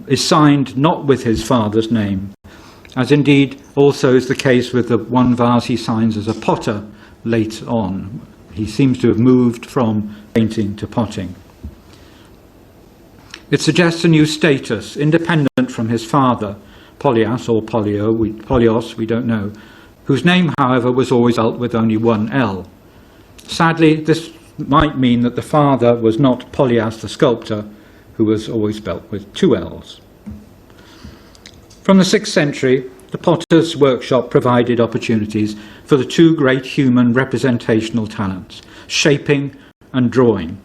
is signed not with his father's name, as indeed also is the case with the one vase he signs as a potter late on. He seems to have moved from painting to potting. It suggests a new status, independent from his father, Polias or Polios, we don't know, whose name, however, was always spelt with only one L. Sadly, this might mean that the father was not Polias the sculptor, who was always spelt with two L's. From the 6th century, the potter's workshop provided opportunities for the two great human representational talents, shaping and drawing.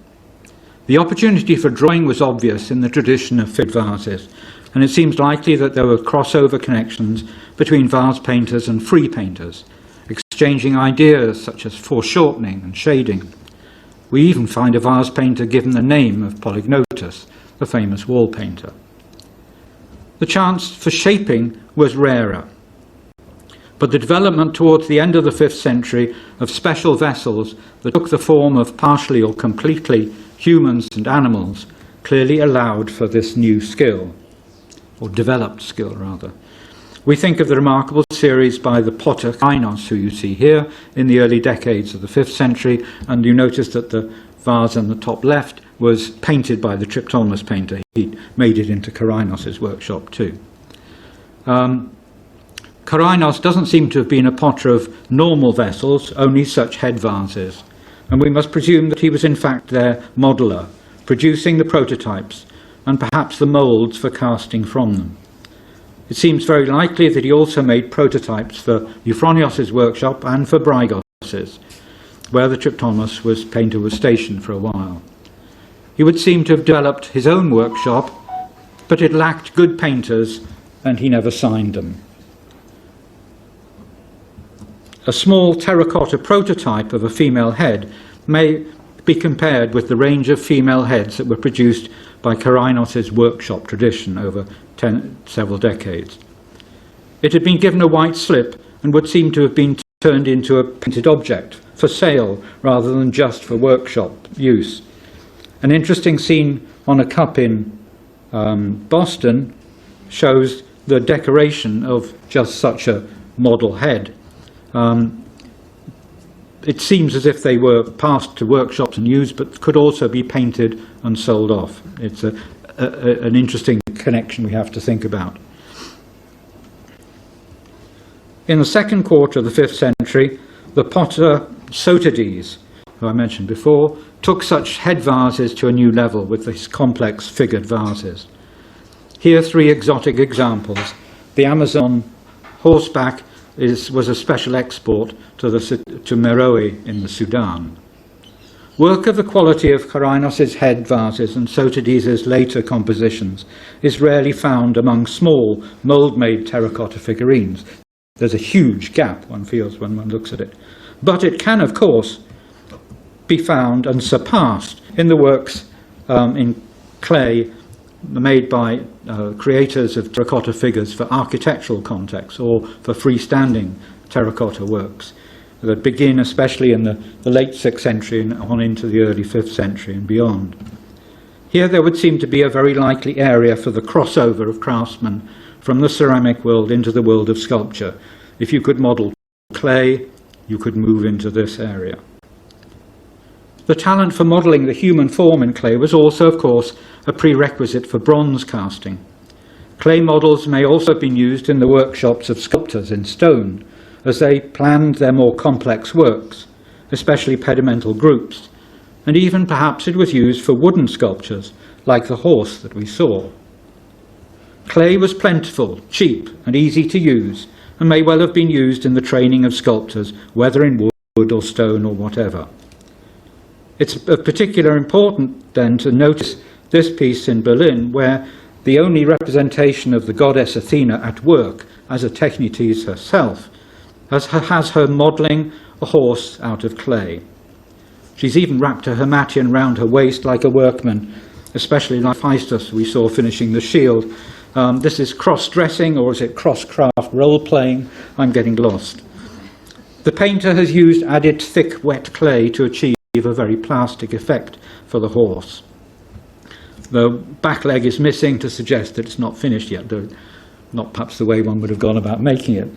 The opportunity for drawing was obvious in the tradition of figured vases, and it seems likely that there were crossover connections between vase painters and free painters, exchanging ideas such as foreshortening and shading. We even find a vase painter given the name of Polygnotus, the famous wall painter. The chance for shaping was rarer, but the development towards the end of the 5th century of special vessels that took the form of partially or completely humans and animals clearly allowed for this new skill, or developed skill rather. We think of the remarkable series by the potter Kainos, who you see here, in the early decades of the 5th century, and you notice that the vase on the top left was painted by the Triptolemus painter. He made it into Kerameia workshop too. Kerameia doesn't seem to have been a potter of normal vessels, only such head vases, and we must presume that he was in fact their modeller, producing the prototypes and perhaps the moulds for casting from them. It seems very likely that he also made prototypes for Euphronios' workshop and for Brygos's, where the Triptolemus painter was stationed for a while. He would seem to have developed his own workshop, but it lacked good painters, and he never signed them. A small terracotta prototype of a female head may be compared with the range of female heads that were produced by Karainos's workshop tradition over several decades. It had been given a white slip and would seem to have been turned into a painted object for sale rather than just for workshop use. An interesting scene on a cup in Boston shows the decoration of just such a model head. It seems as if they were passed to workshops and used, but could also be painted and sold off. It's an interesting connection we have to think about. In the second quarter of the 5th century, the potter Sotades, who I mentioned before, took such head vases to a new level with these complex figured vases. Here are 3 exotic examples. The Amazon horseback was a special export to Meroe in the Sudan. Work of the quality of Karainos's head vases and Sotades' later compositions is rarely found among small mould-made terracotta figurines. There's a huge gap, one feels, when one looks at it. But it can, of course, be found and surpassed in the works in clay made by creators of terracotta figures for architectural contexts or for freestanding terracotta works that begin especially in the late 6th century and on into the early 5th century and beyond. Here there would seem to be a very likely area for the crossover of craftsmen from the ceramic world into the world of sculpture. If you could model clay, you could move into this area. The talent for modelling the human form in clay was also, of course, a prerequisite for bronze casting. Clay models may also have been used in the workshops of sculptors in stone as they planned their more complex works, especially pedimental groups, and even perhaps it was used for wooden sculptures like the horse that we saw. Clay was plentiful, cheap and easy to use, and may well have been used in the training of sculptors, whether in wood or stone or whatever. It's of particular importance then to notice this piece in Berlin, where the only representation of the goddess Athena at work as a technites herself has her modelling a horse out of clay. She's even wrapped her hermatian round her waist like a workman, especially like Phaistos we saw finishing the shield. This is cross-dressing, or is it cross-craft role-playing? I'm getting lost. The painter has used added thick, wet clay to achieve a very plastic effect for the horse. The back leg is missing to suggest that it's not finished yet, though not perhaps the way one would have gone about making it.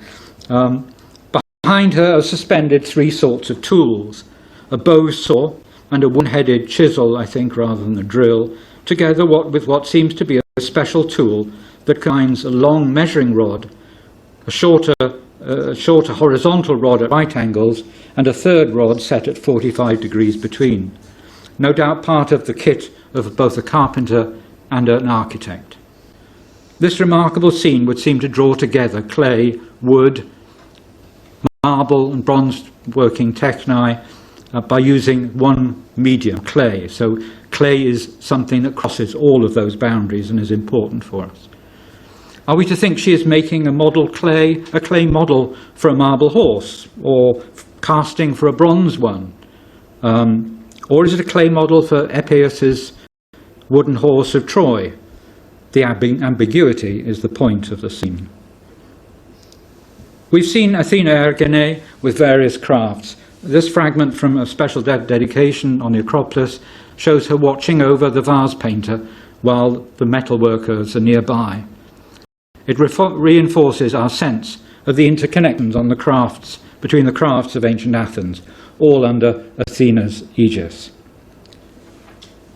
Behind her are suspended 3 sorts of tools, a bow saw and a one-headed chisel, I think, rather than a drill, together with what seems to be a special tool that combines a long measuring rod, a shorter horizontal rod at right angles, and a third rod set at 45 degrees between. No doubt part of the kit of both a carpenter and an architect. This remarkable scene would seem to draw together clay, wood, marble and bronze working techni by using one medium, clay. So clay is something that crosses all of those boundaries and is important for us. Are we to think she is making a clay model for a marble horse, or casting for a bronze one? Or is it a clay model for Epeus's wooden horse of Troy? The ambiguity is the point of the scene. We've seen Athena Ergene with various crafts. This fragment from a special dedication on the Acropolis shows her watching over the vase painter while the metal workers are nearby. It reinforces our sense of the interconnections on the crafts, between the crafts of ancient Athens, all under Athena's aegis.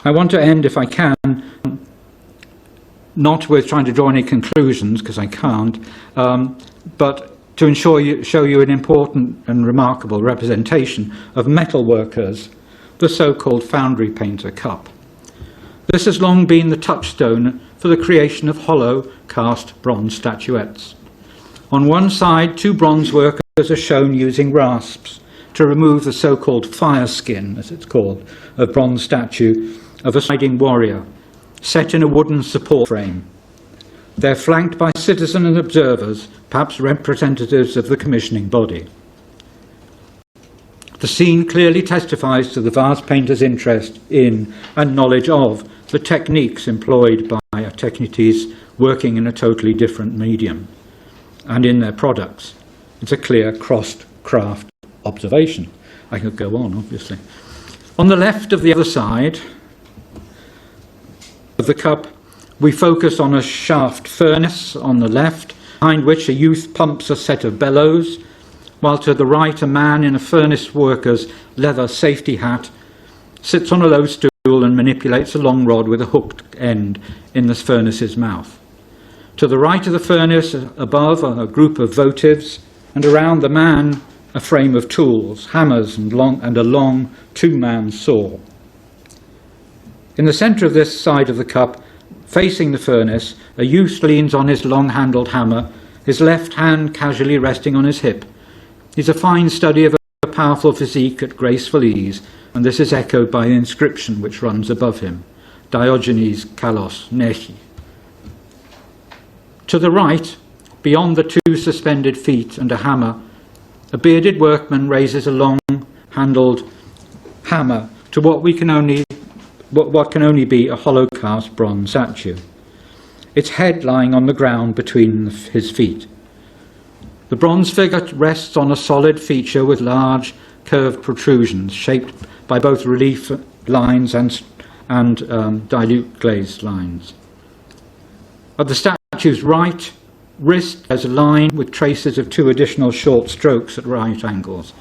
I want to end, if I can, not with trying to draw any conclusions, because I can't, but to show you an important and remarkable representation of metal workers, the so-called foundry painter cup. This has long been the touchstone for the creation of hollow cast bronze statuettes. On one side, 2 bronze workers are shown using rasps to remove the so-called fire skin, as it's called, of bronze statue of a striding warrior, set in a wooden support frame. They're flanked by citizens and observers, perhaps representatives of the commissioning body. The scene clearly testifies to the vase painter's interest in and knowledge of the techniques employed by technities working in a totally different medium and in their products. It's a clear crossed-craft observation. I could go on, obviously. On the left of the other side of the cup, we focus on a shaft furnace on the left, behind which a youth pumps a set of bellows, while to the right a man in a furnace worker's leather safety hat sits on a low stool and manipulates a long rod with a hooked end in the furnace's mouth. To the right of the furnace, above, are a group of votives, and around the man a frame of tools, hammers and a long two-man saw. In the centre of this side of the cup, facing the furnace, a youth leans on his long-handled hammer, his left hand casually resting on his hip. He's a fine study of a powerful physique at graceful ease, and this is echoed by an inscription which runs above him, Diogenes Kalos Nechi. To the right, beyond the two suspended feet and a hammer, a bearded workman raises a long-handled hammer to what can only be a hollow cast bronze statue, its head lying on the ground between his feet. The bronze figure rests on a solid feature with large curved protrusions shaped by both relief lines and dilute glazed lines. At the statue's right wrist there's a line with traces of two additional short strokes at right angles.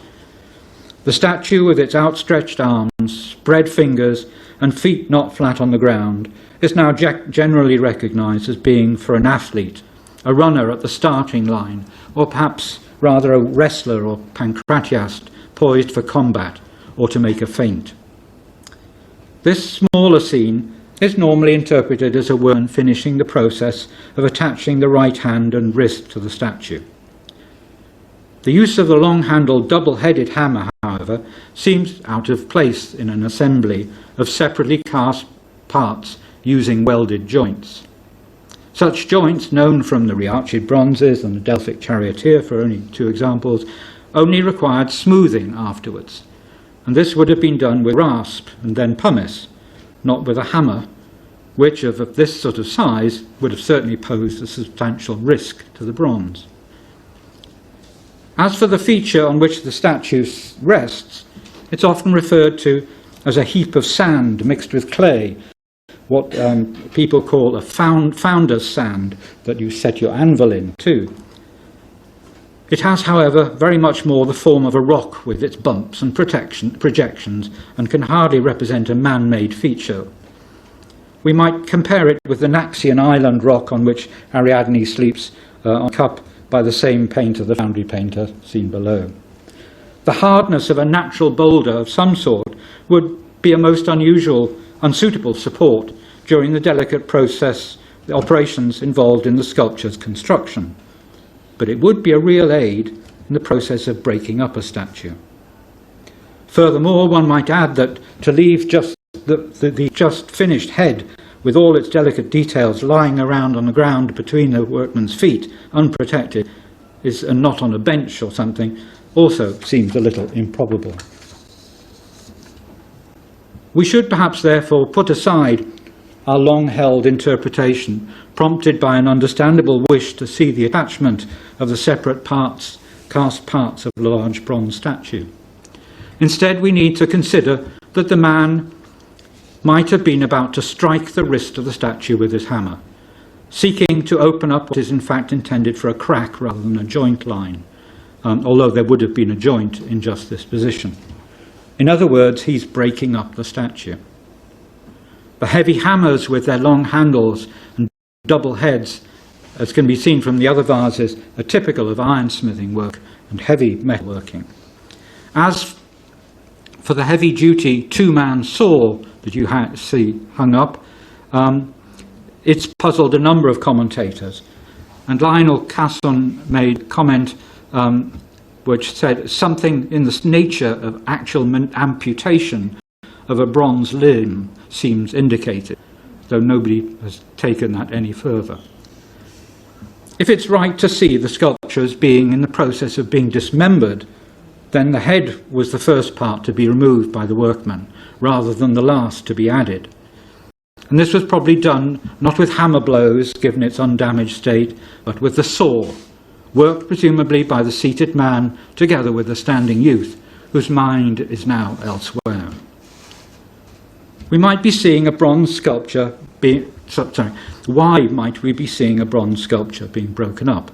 The statue, with its outstretched arms, spread fingers and feet not flat on the ground, is now generally recognised as being for an athlete, a runner at the starting line, or perhaps rather a wrestler or pancratiast poised for combat or to make a feint. This smaller scene is normally interpreted as a woman finishing the process of attaching the right hand and wrist to the statue. The use of the long-handled double-headed hammer, however, seems out of place in an assembly of separately cast parts using welded joints. Such joints, known from the rearched bronzes and the Delphic charioteer for only two examples, only required smoothing afterwards, and this would have been done with rasp and then pumice, not with a hammer, which of this sort of size would have certainly posed a substantial risk to the bronze. As for the feature on which the statue rests, it's often referred to as a heap of sand mixed with clay, what people call a founder's sand that you set your anvil in too. It has, however, very much more the form of a rock with its bumps and projections, and can hardly represent a man-made feature. We might compare it with the Naxian island rock on which Ariadne sleeps on a cup by the same painter, the foundry painter, seen below. The hardness of a natural boulder of some sort would be a most unsuitable support during the delicate the operations involved in the sculpture's construction, but it would be a real aid in the process of breaking up a statue. Furthermore, one might add that to leave just the just finished head with all its delicate details lying around on the ground between the workman's feet, unprotected, and not on a bench or something, also seems a little improbable. We should perhaps therefore put aside our long-held interpretation, prompted by an understandable wish to see the attachment of the separate cast parts of a large bronze statue. Instead, we need to consider that the man might have been about to strike the wrist of the statue with his hammer, seeking to open up what is in fact intended for a crack rather than a joint line, although there would have been a joint in just this position. In other words, he's breaking up the statue. The heavy hammers with their long handles and double heads, as can be seen from the other vases, are typical of ironsmithing work and heavy metalworking. As for the heavy-duty two-man saw that you see hung up, it's puzzled a number of commentators. And Lionel Casson made comment which said something in the nature of actual amputation of a bronze limb seems indicated, though nobody has taken that any further. If it's right to see the sculpture as being in the process of being dismembered, then the head was the first part to be removed by the workman, rather than the last to be added. And this was probably done not with hammer blows, given its undamaged state, but with the saw, worked presumably by the seated man together with the standing youth, whose mind is now elsewhere. We might be seeing a bronze sculpture why might we be seeing a bronze sculpture being broken up?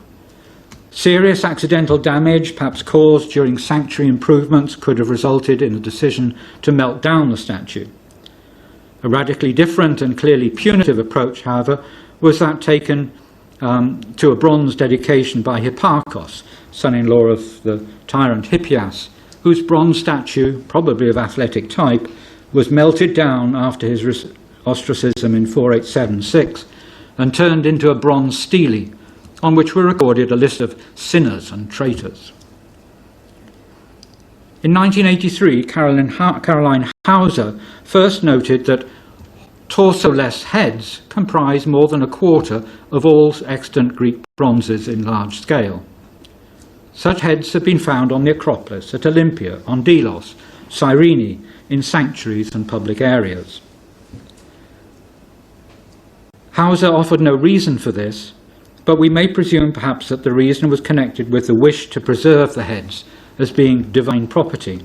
Serious accidental damage, perhaps caused during sanctuary improvements, could have resulted in a decision to melt down the statue. A radically different and clearly punitive approach, however, was that taken to a bronze dedication by Hipparchus, son-in-law of the tyrant Hippias, whose bronze statue, probably of athletic type, was melted down after his ostracism in 4876 and turned into a bronze stele, on which were recorded a list of sinners and traitors. In 1983, Caroline Hauser first noted that torso-less heads comprise more than a quarter of all extant Greek bronzes in large scale. Such heads have been found on the Acropolis, at Olympia, on Delos, Cyrene, in sanctuaries and public areas. Hauser offered no reason for this, but we may presume perhaps that the reason was connected with the wish to preserve the heads as being divine property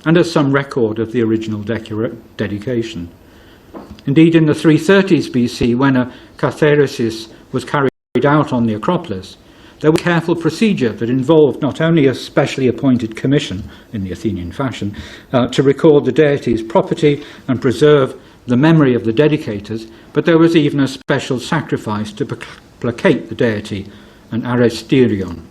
and as some record of the original dedication. Indeed, in the 330s BC, when a catharesis was carried out on the Acropolis, there was careful procedure that involved not only a specially appointed commission, in the Athenian fashion, to record the deity's property and preserve the memory of the dedicators, but there was even a special sacrifice to placate the deity, an aristerion.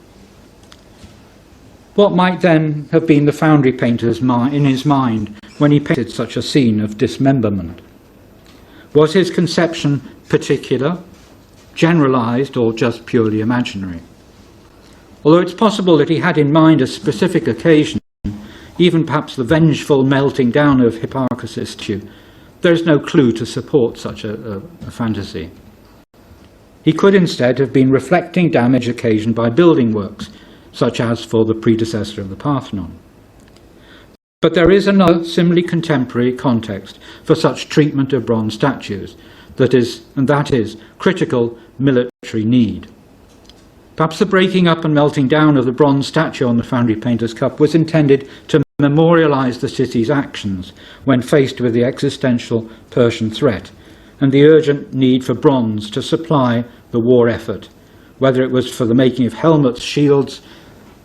What might then have been the foundry painter's in his mind when he painted such a scene of dismemberment? Was his conception particular, generalized, or just purely imaginary? Although it's possible that he had in mind a specific occasion, even perhaps the vengeful melting down of Hipparchus' statue, there is no clue to support such a fantasy. He could instead have been reflecting damage occasioned by building works, such as for the predecessor of the Parthenon. But there is another similarly contemporary context for such treatment of bronze statues, that is critical military need. Perhaps the breaking up and melting down of the bronze statue on the Foundry Painter's Cup was intended to memorialize the city's actions when faced with the existential Persian threat and the urgent need for bronze to supply the war effort, whether it was for the making of helmets, shields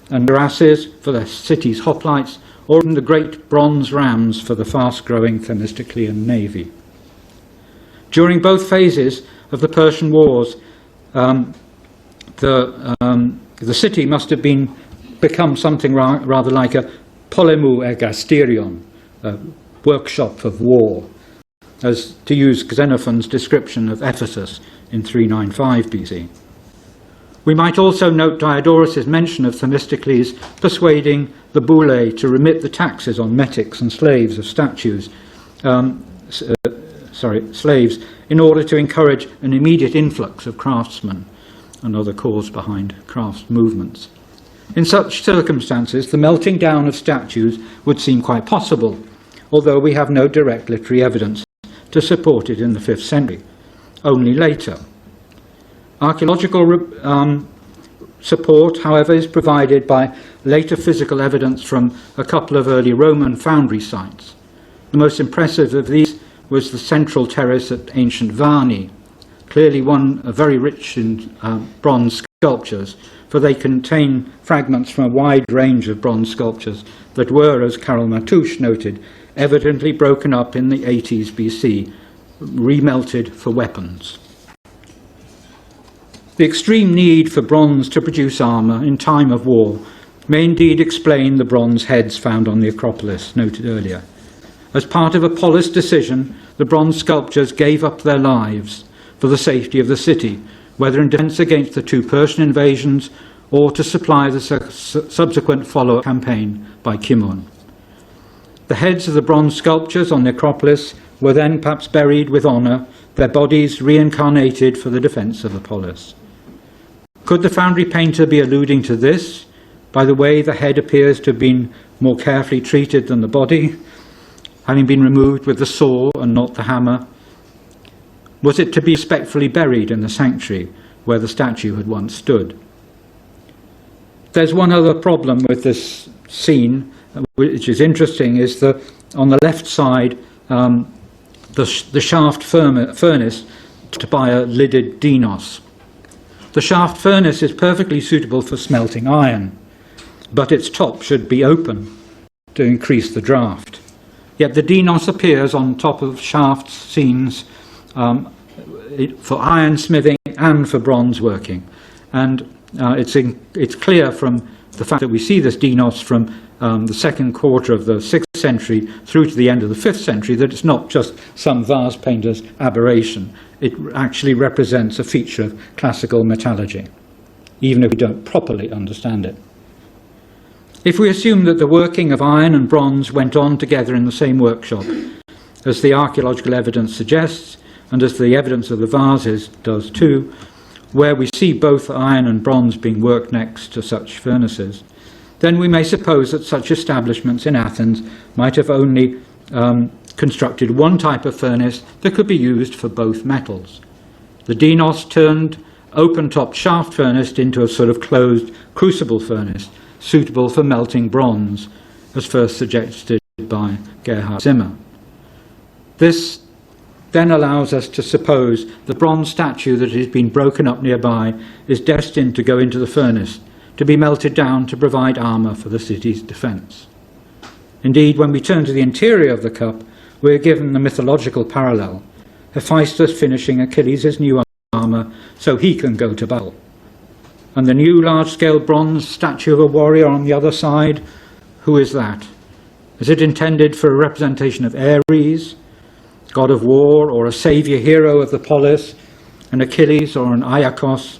and cuirasses for the city's hoplites, or in the great bronze rams for the fast-growing Themistoclean navy. During both phases of the Persian Wars, the city must have become something rather like a polemou ergasterion, a workshop of war, as to use Xenophon's description of Ephesus in 395 BC. We might also note Diodorus' mention of Themistocles persuading the boule to remit the taxes on metics and slaves of slaves, in order to encourage an immediate influx of craftsmen, another cause behind crafts movements. In such circumstances, the melting down of statues would seem quite possible, although we have no direct literary evidence to support it in the 5th century, only later. Archaeological support, however, is provided by later physical evidence from a couple of early Roman foundry sites. The most impressive of these was the central terrace at ancient Varni, clearly one very rich in bronze sculptures, for they contain fragments from a wide range of bronze sculptures that were, as Karol Matouche noted, evidently broken up in the 80s BC, remelted for weapons. The extreme need for bronze to produce armour in time of war may indeed explain the bronze heads found on the Acropolis, noted earlier. As part of a polis decision, the bronze sculptures gave up their lives for the safety of the city, whether in defence against the 2 Persian invasions or to supply the subsequent follow-up campaign by Cimon. The heads of the bronze sculptures on the Acropolis were then perhaps buried with honour, their bodies reincarnated for the defence of the polis. Could the foundry painter be alluding to this, by the way the head appears to have been more carefully treated than the body, having been removed with the saw and not the hammer? Was it to be respectfully buried in the sanctuary where the statue had once stood? There's one other problem with this scene, which is interesting, is that on the left side, the shaft furnace to by a lidded dinos. The shaft furnace is perfectly suitable for smelting iron, but its top should be open to increase the draft. Yet the dinos appears on top of shaft scenes for iron smithing and for bronze working. And it's clear from the fact that we see this dinos from the second quarter of the 6th century through to the end of the 5th century that it's not just some vase painter's aberration. It actually represents a feature of classical metallurgy, even if we don't properly understand it. If we assume that the working of iron and bronze went on together in the same workshop, as the archaeological evidence suggests, and as the evidence of the vases does too, where we see both iron and bronze being worked next to such furnaces, then we may suppose that such establishments in Athens might have only constructed one type of furnace that could be used for both metals. The dinos turned open-topped shaft furnace into a sort of closed crucible furnace, suitable for melting bronze, as first suggested by Gerhard Zimmer. This then allows us to suppose the bronze statue that has been broken up nearby is destined to go into the furnace, to be melted down to provide armour for the city's defence. Indeed, when we turn to the interior of the cup, we are given the mythological parallel, Hephaestus finishing Achilles' new armour so he can go to battle. And the new large-scale bronze statue of a warrior on the other side, who is that? Is it intended for a representation of Ares, god of war, or a saviour hero of the polis, an Achilles or an Iacchos,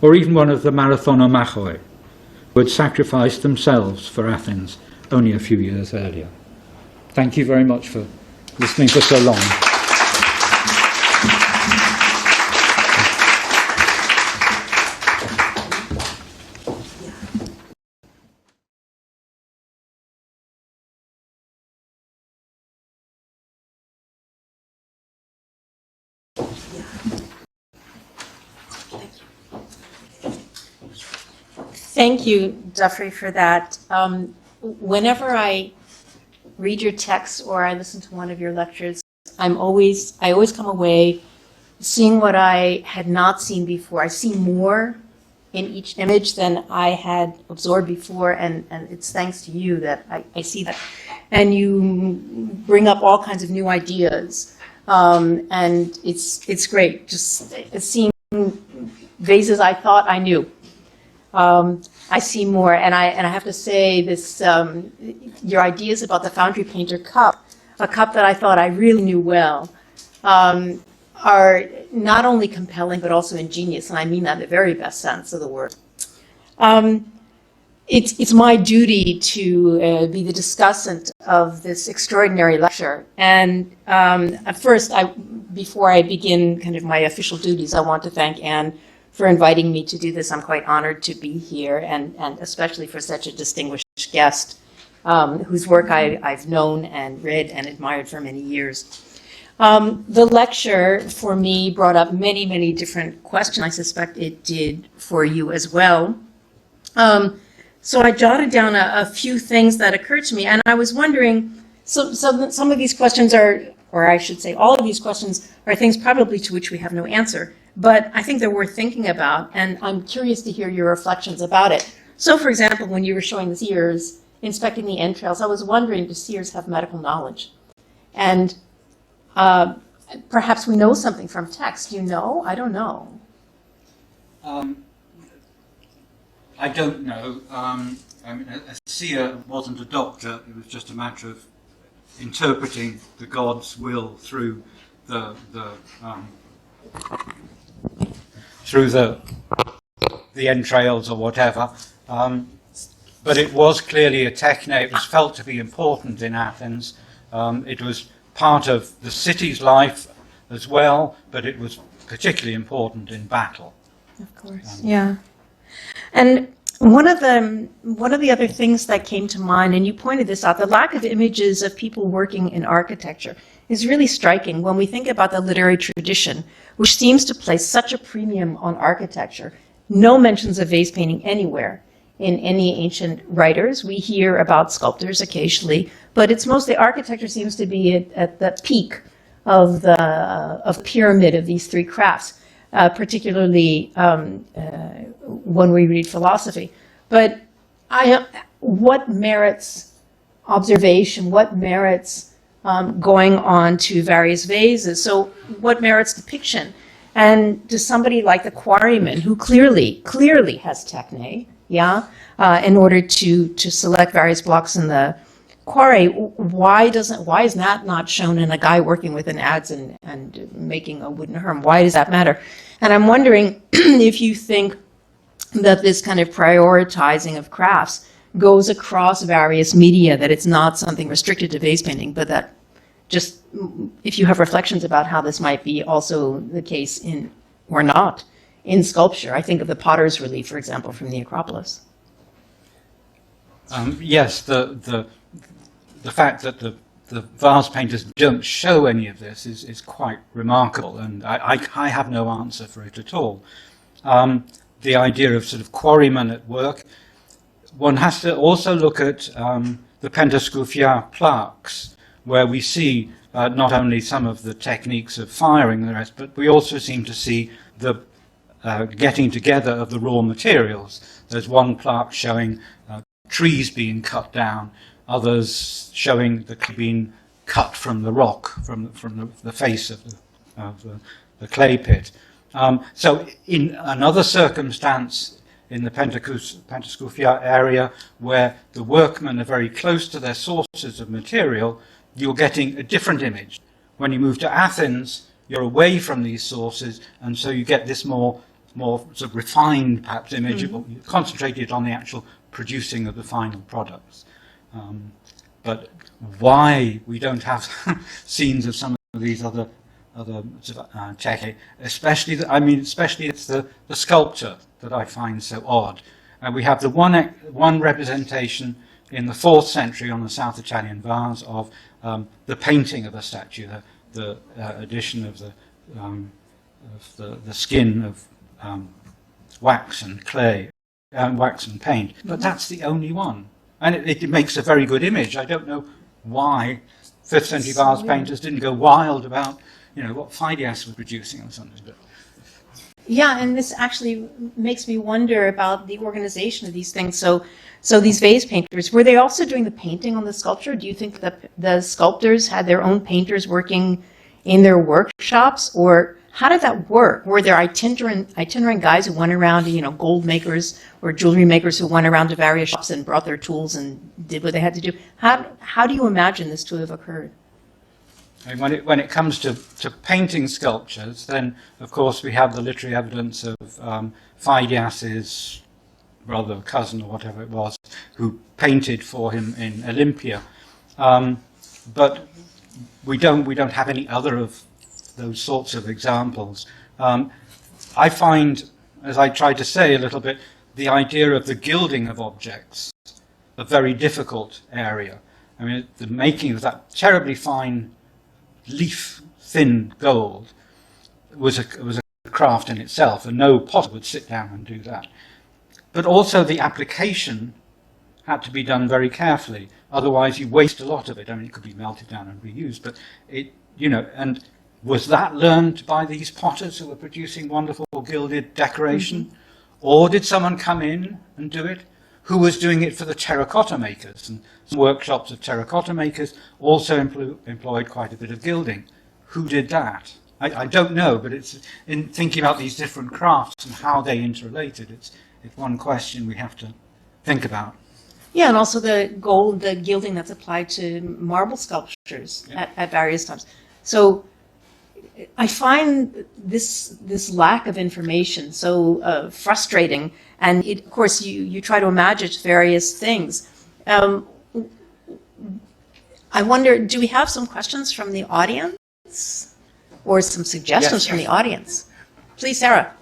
or even one of the Marathonomachoi, who had sacrificed themselves for Athens only a few years earlier? Thank you very much for listening for so long.
Thank you, Dyfri, for that. Whenever I read your text or I listen to one of your lectures, I always come away seeing what I had not seen before. I see more in each image than I had absorbed before, and it's thanks to you that I see that. And you bring up all kinds of new ideas, and it's great. Just seeing vases I thought I knew. I see more, and I have to say this: your ideas about the foundry painter cup, a cup that I thought I really knew well, are not only compelling but also ingenious, and I mean that in the very best sense of the word. It's my duty to be the discussant of this extraordinary lecture, and first, before I begin kind of my official duties, I want to thank Anne for inviting me to do this. I'm quite honored to be here, and especially for such a distinguished guest whose work I've known and read and admired for many years. The lecture for me brought up many, many different questions. I suspect it did for you as well. So I jotted down a few things that occurred to me, and I was wondering, so some of these questions are, or I should say all of these questions are things probably to which we have no answer, but I think they're worth thinking about, and I'm curious to hear your reflections about it. So, for example, when you were showing the seers, inspecting the entrails, I was wondering, do seers have medical knowledge? And perhaps we know something from text. Do you know? I don't know.
I don't know. I mean, a seer wasn't a doctor. It was just a matter of interpreting the God's will through the the entrails or whatever. But it was clearly a techne. It was felt to be important in Athens. It was part of the city's life as well, but it was particularly important in battle.
Of course, yeah. And one of the other things that came to mind, and you pointed this out, the lack of images of people working in architecture is really striking when we think about the literary tradition, which seems to place such a premium on architecture. No mentions of vase painting anywhere in any ancient writers. We hear about sculptors occasionally, but it's mostly architecture seems to be at the peak of the pyramid of these three crafts, particularly when we read philosophy. But what merits observation? What merits going on to various vases? So what merits depiction? And to somebody like the quarryman, who clearly has techne, yeah, in order to select various blocks in the quarry, why is that not shown in a guy working with an adze and making a wooden herm? Why does that matter? And I'm wondering if you think that this kind of prioritizing of crafts goes across various media, that it's not something restricted to vase painting, but that just if you have reflections about how this might be also the case in, or not, in sculpture. I think of the potter's relief, for example, from the Acropolis.
Yes, the fact that the vase painters don't show any of this is quite remarkable, and I have no answer for it at all. The idea of sort of quarrymen at work, one has to also look at the Pentascufia plaques, where we see not only some of the techniques of firing and the rest, but we also seem to see the getting together of the raw materials. There's one plaque showing trees being cut down, others showing the being cut from the rock, from the face of the clay pit. So in another circumstance in the Pentascufia area, where the workmen are very close to their sources of material, you're getting a different image. When you move to Athens, you're away from these sources, and so you get this more sort of refined, perhaps, image, concentrated on the actual producing of the final products. But why we don't have scenes of some of these other techniques, especially it's the sculpture that I find so odd. We have the one representation in the 4th century on the South Italian vase of the painting of a statue, the addition of the skin of wax and clay, wax and paint. But that's the only one, and it makes a very good image. I don't know why 5th century vase painters didn't go wild about, what Phidias was producing or something. But
yeah, and this actually makes me wonder about the organization of these things. So these vase painters, were they also doing the painting on the sculpture? Do you think that the sculptors had their own painters working in their workshops, or how did that work? Were there itinerant guys who went around, gold makers or jewelry makers who went around to various shops and brought their tools and did what they had to do? How do you imagine this to have occurred?
I mean, when it comes to painting sculptures, then of course we have the literary evidence of Phidias's brother, cousin, or whatever it was, who painted for him in Olympia. But we don't have any other of those sorts of examples. I find, as I tried to say a little bit, the idea of the gilding of objects a very difficult area. I mean, the making of that terribly fine leaf thin gold was a craft in itself, and no potter would sit down and do that. But also the application had to be done very carefully, otherwise you waste a lot of it. I mean, it could be melted down and reused, but and was that learned by these potters who were producing wonderful gilded decoration? Or did someone come in and do it? Who was doing it for the terracotta makers? And some workshops of terracotta makers also employed quite a bit of gilding. Who did that? I don't know, but it's in thinking about these different crafts and how they interrelated, it's one question we have to think about.
Yeah, and also the gilding that's applied to marble sculptures at various times. So I find this lack of information so frustrating, and of course you try to imagine various things. I wonder, do we have some questions from the audience or some suggestions from the audience? Please, Sarah.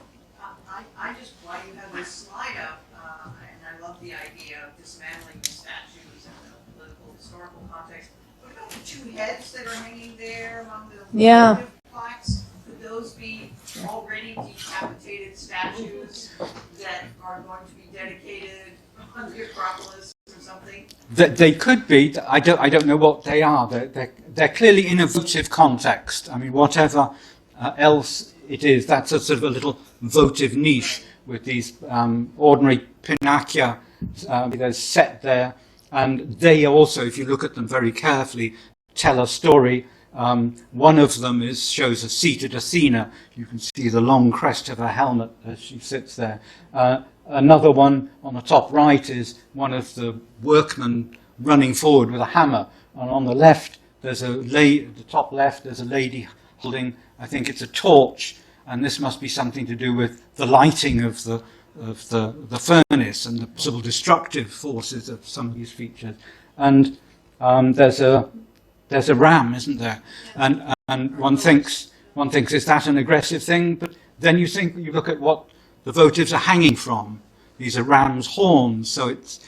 I just, while you have this slide up, and I love the idea of dismantling the statues in the political, historical context, what about the two heads that are hanging there among the
Yeah.
plaques? Could those be already decapitated statues that are going to be dedicated on the Acropolis or something?
They could be. I don't know what they are. They're clearly in a votive context. I mean, whatever else it is, that's a sort of a little votive niche with these ordinary pinakia they're set there. And they also, if you look at them very carefully, tell a story. One of them shows a seated Athena. You can see the long crest of her helmet as she sits there. Another one on the top right is one of the workmen running forward with a hammer. And on the left, the top left, there's a lady holding, I think it's a torch. And this must be something to do with the lighting of the furnace and the possible destructive forces of some of these features. And there's a ram, isn't there? And one thinks, is that an aggressive thing? But then you look at what the votives are hanging from. These are ram's horns, so it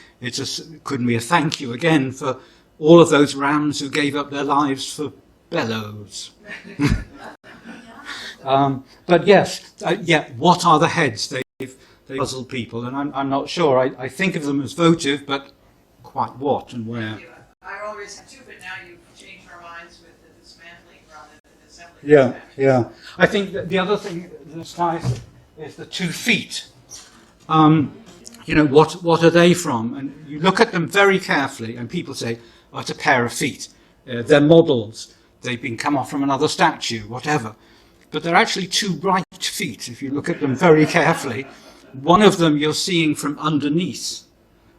couldn't be a thank you again for all of those rams who gave up their lives for bellows. But yes, what are the heads? They puzzle people, and I'm not sure. I think of them as votive, but quite what and where?
I always have two, but now you've changed our minds with the dismantling rather than assembling.
Yeah. I think that the other thing that's nice is the 2 feet. What are they from? And you look at them very carefully, and people say, oh, it's a pair of feet. They're models. They've been come off from another statue, whatever. But they're actually 2 right feet, if you look at them very carefully. One of them you're seeing from underneath,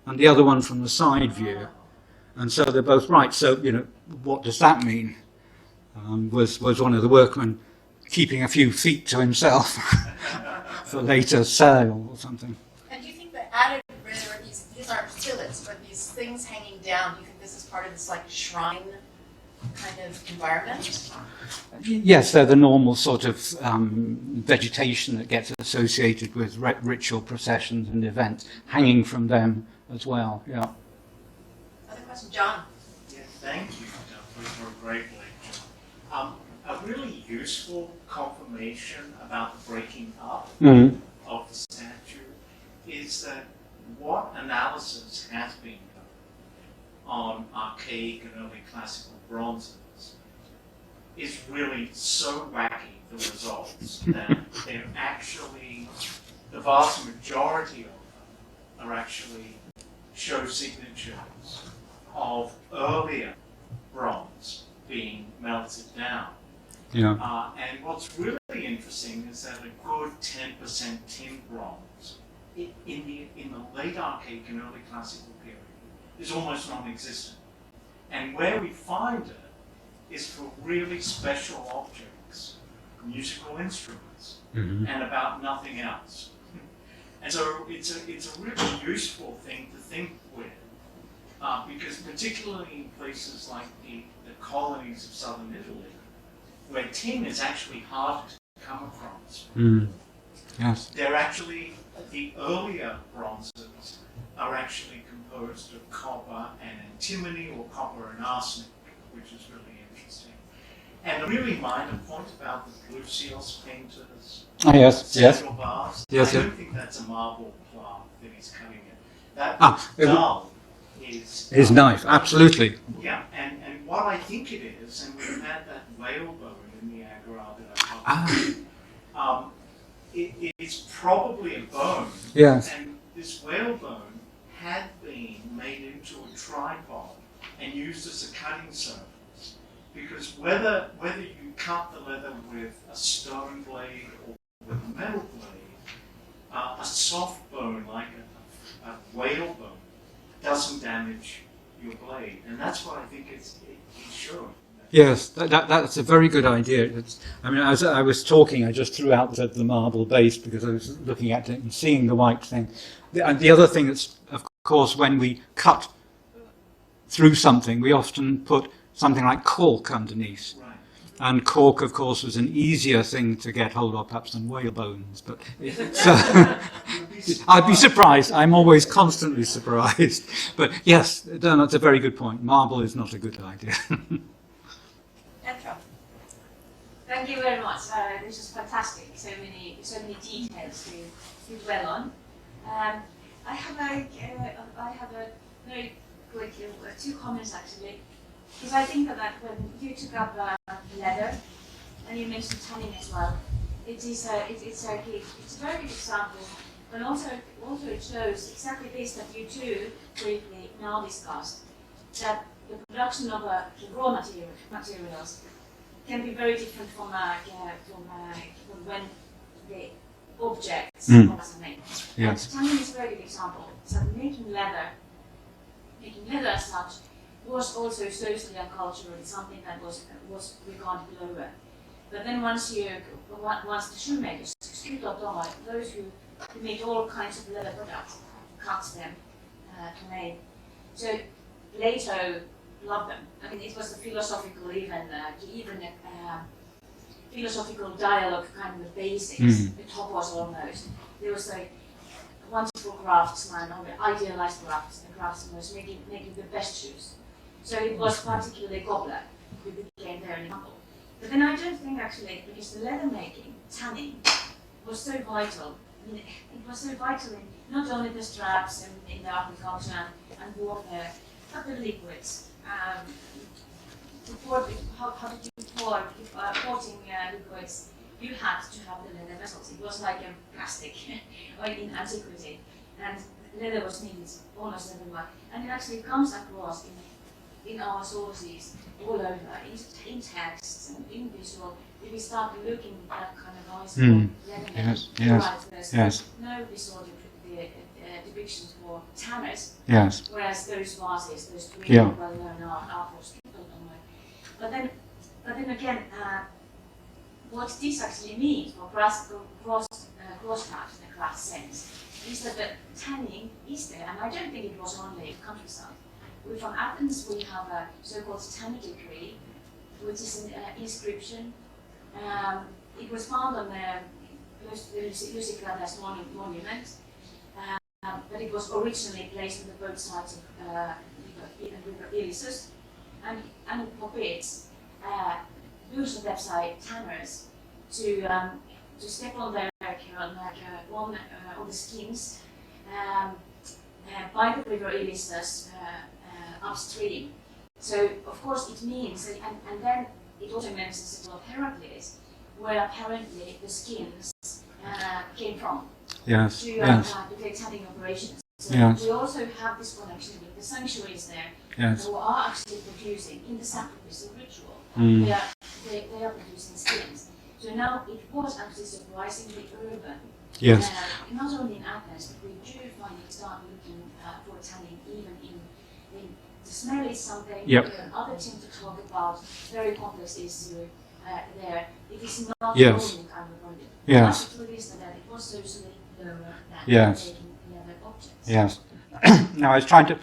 and the other one from the side view. And so they're both right. So, what does that mean? Was one of the workmen keeping a few feet to himself for later sale or something?
And do you think the added, where these aren't fillets, but these things hanging down, do you think this is part of this like shrine kind of environment?
Yes, they're the normal sort of vegetation that gets associated with ritual processions and events, hanging from them as well, yeah.
Other question, John?
Yeah, thank you, for a great lecture. A really useful confirmation about the breaking up of the statue is that what analysis has been done on archaic and early classical bronzes is really so wacky, the results, that they're actually, the vast majority of them are actually show signatures of earlier bronze being melted down.
Yeah.
And what's really interesting is that a good 10% tin bronze in the late archaic and early classical period is almost non-existent. And where we find it is for really special objects, musical instruments, and about nothing else. And so it's a really useful thing to think with, because particularly in places like the colonies of southern Italy, where tin is actually harder to come across.
Yes.
They're actually, the earlier bronzes are actually composed of copper and antimony, or copper and arsenic, which is really interesting. And a really minor point about the blue seals painters, central bars.
Yes,
I don't think that's a marble plaque that he's cutting it. That dull is
his knife, absolutely.
Yeah, and what I think it is, and we've had that whalebone in the Agora that I published, it's probably a bone.
Yes.
And this whalebone had been made into a tripod and used as a cutting surface. Because whether you cut the leather with a stone blade or with a metal blade, a soft bone like a whalebone doesn't damage your blade. And that's what I think it's showing.
Yes, that's a very good idea. I mean, as I was talking, I just threw out the marble base because I was looking at it and seeing the white thing. And the other thing that's, of course, when we cut through something, we often put something like cork underneath.
Right.
And cork, of course, was an easier thing to get hold of, perhaps, than whale bones. But I'd be surprised. I'm always constantly surprised. But yes, that's a very good point. Marble is not a good idea.
Thank you very much. This is fantastic. So many details to dwell on. I have a very quick two comments actually, because I think that when you took up leather and you mentioned tanning as well, it's a very good example, but also it shows exactly this that you two briefly now discussed, that the production of raw materials can be very different from when the objects are made.
Yes.
Tanning is a very good example. So making leather as such was also socially and culturally something that was regarded lower. But then once the shoemakers, those who made all kinds of leather products, cut them to make. So Plato loved them. I mean, it was a philosophical, philosophical dialogue kind of the basics. The top was almost. There was a wonderful craftsman, or the idealized craftsman was making the best shoes. So it was particularly cobbler who became their example. But then I don't think actually, because the leather making, tanning, was so vital. I mean, it was so vital in not only the straps and in the agriculture and warfare, but the liquids. How to do porting liquids, you had to have the leather vessels. It was like a plastic in antiquity, and leather was needed almost everywhere. And it actually comes across in our sources all over, in texts and in visual. If we start looking at that kind of eyes
Yes.
no visual depictions for tanners,
Yes.
whereas those vases, those really well-known are for people. But then again, what this actually means for cross-craft in a craft sense is that the tanning is there, and I don't think it was only countryside. From Athens, we have a so-called tanner decree, which is an inscription. It was found on close to the Lysikrata's monument, but it was originally placed on the both sides of River Ilissus, and it forbids use of website tanners to step on their on the skins by the River Ilissus upstream. So of course it means, and then it also mentions the city of Heracles, where apparently the skins came from to the tanning operations. So we also have this connection with the sanctuaries there, who are actually producing in the sacrificial ritual. They are producing skins. So now it was actually surprisingly urban. Not only in Athens, but we do find it start looking for tanning even in the smell is something. Other things to talk about, very complex issue there. It is not the only kind of body. But the truth is that it was socially lower than making the other objects.
Yes. Now I was trying to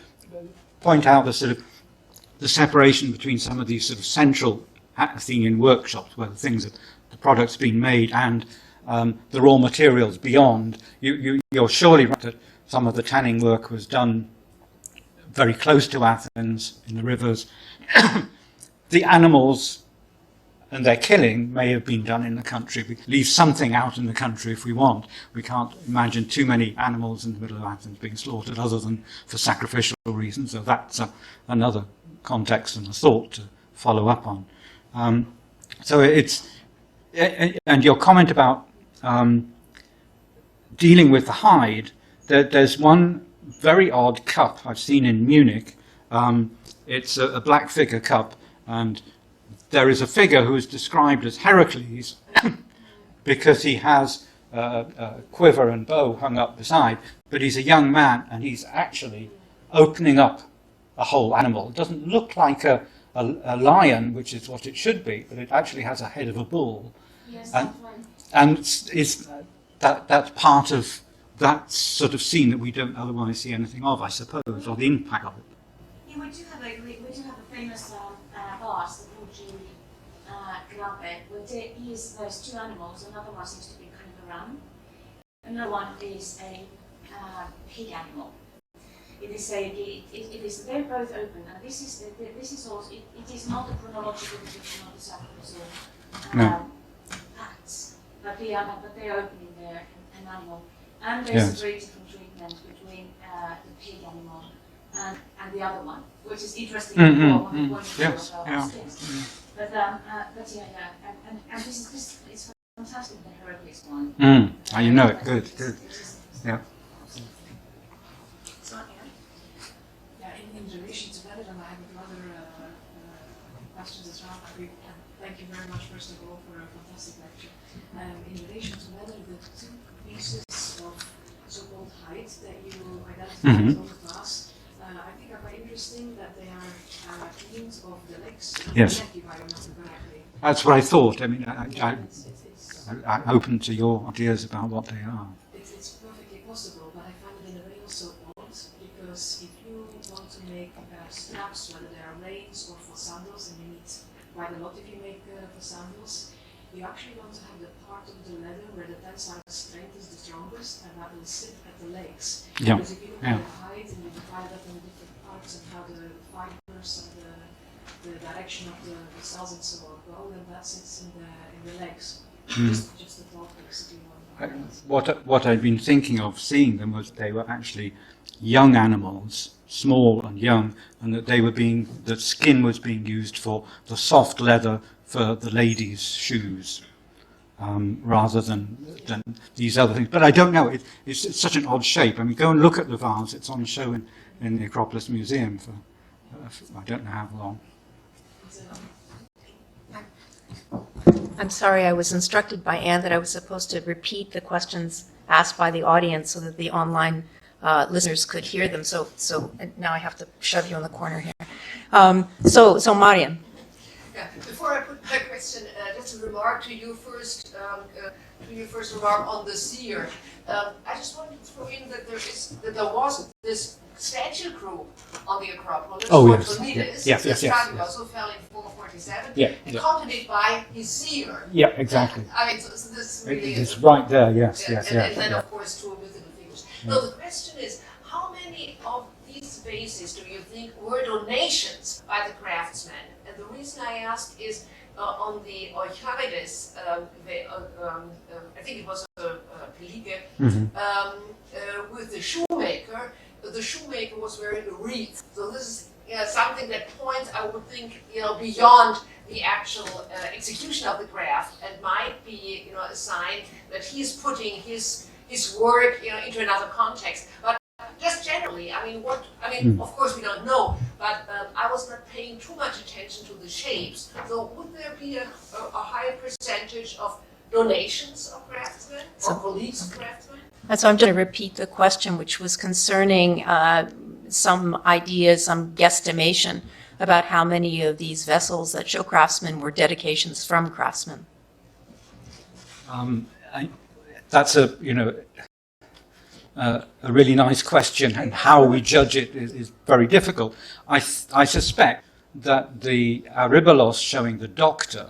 point out the separation between some of these sort of central Athenian workshops where the products being made and the raw materials beyond. You're surely right that some of the tanning work was done very close to Athens in the rivers. The animals and their killing may have been done in the country. We leave something out in the country if we want. We can't imagine too many animals in the middle of Athens being slaughtered other than for sacrificial reasons. So that's another context and a thought to follow up on. So it's, and your comment about dealing with the hide, there's one very odd cup I've seen in Munich. It's a black figure cup, and there is a figure who is described as Heracles because he has a quiver and bow hung up beside, but he's a young man and he's actually opening up a whole animal. It doesn't look like a a lion, which is what it should be, but it actually has a head of a bull.
Yes,
And-
that's right.
And is that's part of that sort of scene that we don't otherwise see anything of, I suppose, or the impact of it.
Yeah, we do have a famous vase, the Fuji kerameia, where there is those two animals. Another one seems to be kind of a ram. Another one is a pig animal. It is they're both open, and this is also it is not a chronological description of the sacrifice
No.
acts, but they are open in their an animal, and there's
Yes.
a very different treatment between the pig animal and the other one, which is interesting for one point of view
Yes,
of
yeah.
skins. But and this it's fantastic, the Heracles one.
You know it, good. Yeah.
It's not here.
Yeah, in relation to that, and I have other questions as well. Thank you very much, first of all, for a fantastic lecture. In relation to whether the two pieces of so-called height that you identified on the class, I think are quite interesting that they are themes of the legs.
Yes.
If I remember correctly.
That's what I thought. I mean,
It's
I'm open to your ideas about what they are.
It's perfectly possible, but I find it in a way also odd, because if you want to make straps, whether they are reins or for sandals, and you need quite a lot if you make for sandals, you actually want to have the part of the leather where the tensile strength is the strongest, and that will sit at the legs.
Yeah.
Because if you look at the height and you divide that in different parts and how the fibers and the direction of the cells and so on go, then that sits in the legs. Just the thought basically on that.
What I'd been thinking of seeing them was they were actually young animals, small and young, and that the skin was being used for the soft leather for the ladies' shoes, rather than these other things. But I don't know. It's such an odd shape. I mean, go and look at the vase. It's on show in the Acropolis Museum for I don't know how long.
I'm sorry, I was instructed by Anne that I was supposed to repeat the questions asked by the audience so that the online listeners could hear them. So now I have to shove you in the corner here. So Marian.
Yeah, before I put my question, just a remark to you first, remark on the seer. I just wanted to throw in that there was this statue group on the Acropolis.
Oh, yes.
Leonidas,
Yes.
also fell in 447,
Yeah.
accompanied by his seer.
Yeah, exactly.
I mean, so this really
It's
is.
right there. Yes.
And then, of course, two mythical figures. No, the question is, how many of these vases do you think were donations by the craftsmen? And the reason I ask is on the Eucharides, I think it was a Pelige, with the shoemaker. The shoemaker was wearing a wreath. So this is something that points, I would think, beyond the actual execution of the craft, and might be, a sign that he's putting his work, into another context. But just generally, of course we don't know, but I was not paying too much attention to the shapes. So would there be a high percentage of donations of craftsmen or colleagues of craftsmen?
And so I'm going to repeat the question, which was concerning some ideas, some guesstimation about how many of these vessels that show craftsmen were dedications from craftsmen.
That's a really nice question, and how we judge it is very difficult. I suspect that the Aribolos showing the Doctor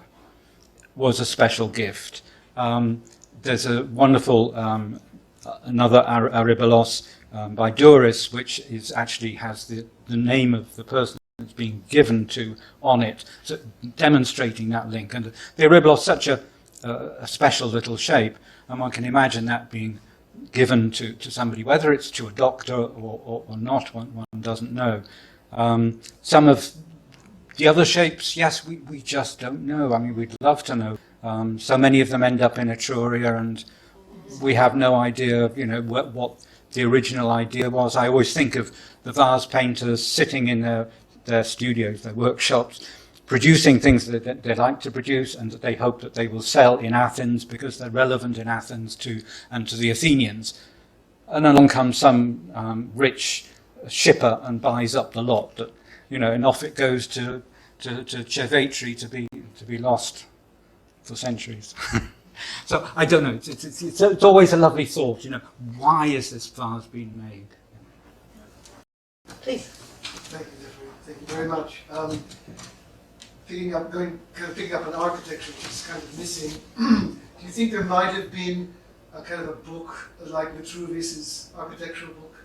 was a special gift. There's a wonderful another Aribolos by Duris, which actually has the name of the person it's being given to on it, so demonstrating that link. And the Aribolos is such a special little shape, and one can imagine that being given to somebody, whether it's to a doctor or not, one doesn't know. Some of the other shapes, yes, we just don't know. I mean, we'd love to know. So many of them end up in Etruria, and we have no idea, what the original idea was. I always think of the vase painters sitting in their studios, their workshops, producing things that they like to produce and that they hope that they will sell in Athens because they're relevant in Athens to the Athenians. And along comes some rich shipper and buys up the lot, and off it goes to to Dyfri to be lost for centuries. So I don't know. It's always a lovely thought, you know. Why is this vase being made?
Please.
Thank you, Dyfri. Thank you very much. Picking up on architecture, which is kind of missing. Do you think there might have been a kind of a book like Vitruvius's architectural book,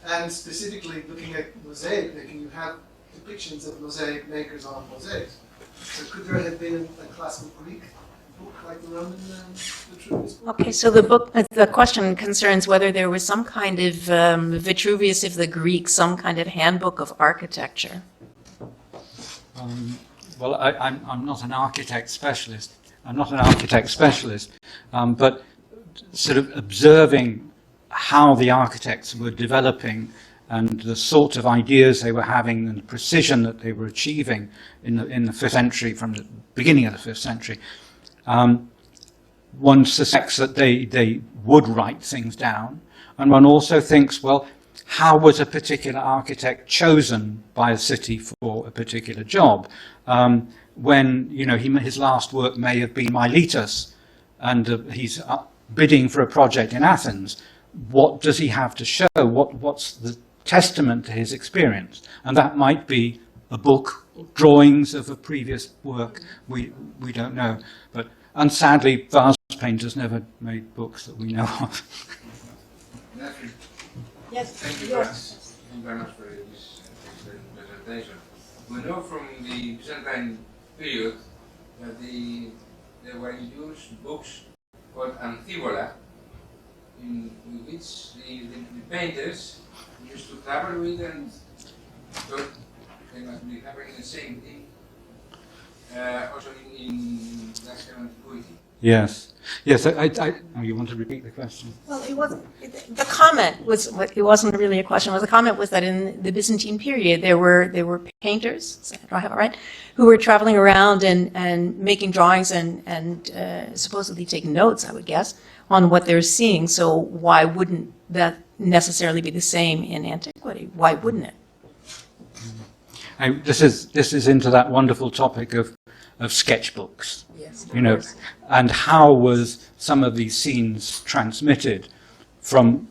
and specifically looking at mosaic making? You have depictions of mosaic makers on mosaics. So could there have been a classical Greek book like the Roman Vitruvius book?
Okay, so the question concerns whether there was some kind of Vitruvius of the Greeks, some kind of handbook of architecture.
Well, I'm not an architect specialist. But sort of observing how the architects were developing and the sort of ideas they were having and the precision that they were achieving in the 5th century, from the beginning of the 5th century, one suspects that they would write things down, and one also thinks, well, how was a particular architect chosen by a city for a particular job? When, you know, his last work may have been Miletus, and he's bidding for a project in Athens. What does he have to show? What's the testament to his experience? And that might be a book, drawings of a previous work. We don't know. And sadly, vase painters never made books that we know of.
Yes.
Thank you very much for this excellent presentation. We know from the Byzantine period that there were used books called Amphibola, in which the painters used to travel with, and thought they must be having the same thing also in classical antiquity.
Yes. You want to repeat the question?
Well, the comment was, it wasn't really a question, the comment was that in the Byzantine period there were painters, do I have it right, who were traveling around and making drawings and supposedly taking notes, I would guess, on what they're seeing. So why wouldn't that necessarily be the same in antiquity? Why wouldn't it?
This is into that wonderful topic of sketchbooks.
Yes,
you know, and how was some of these scenes transmitted from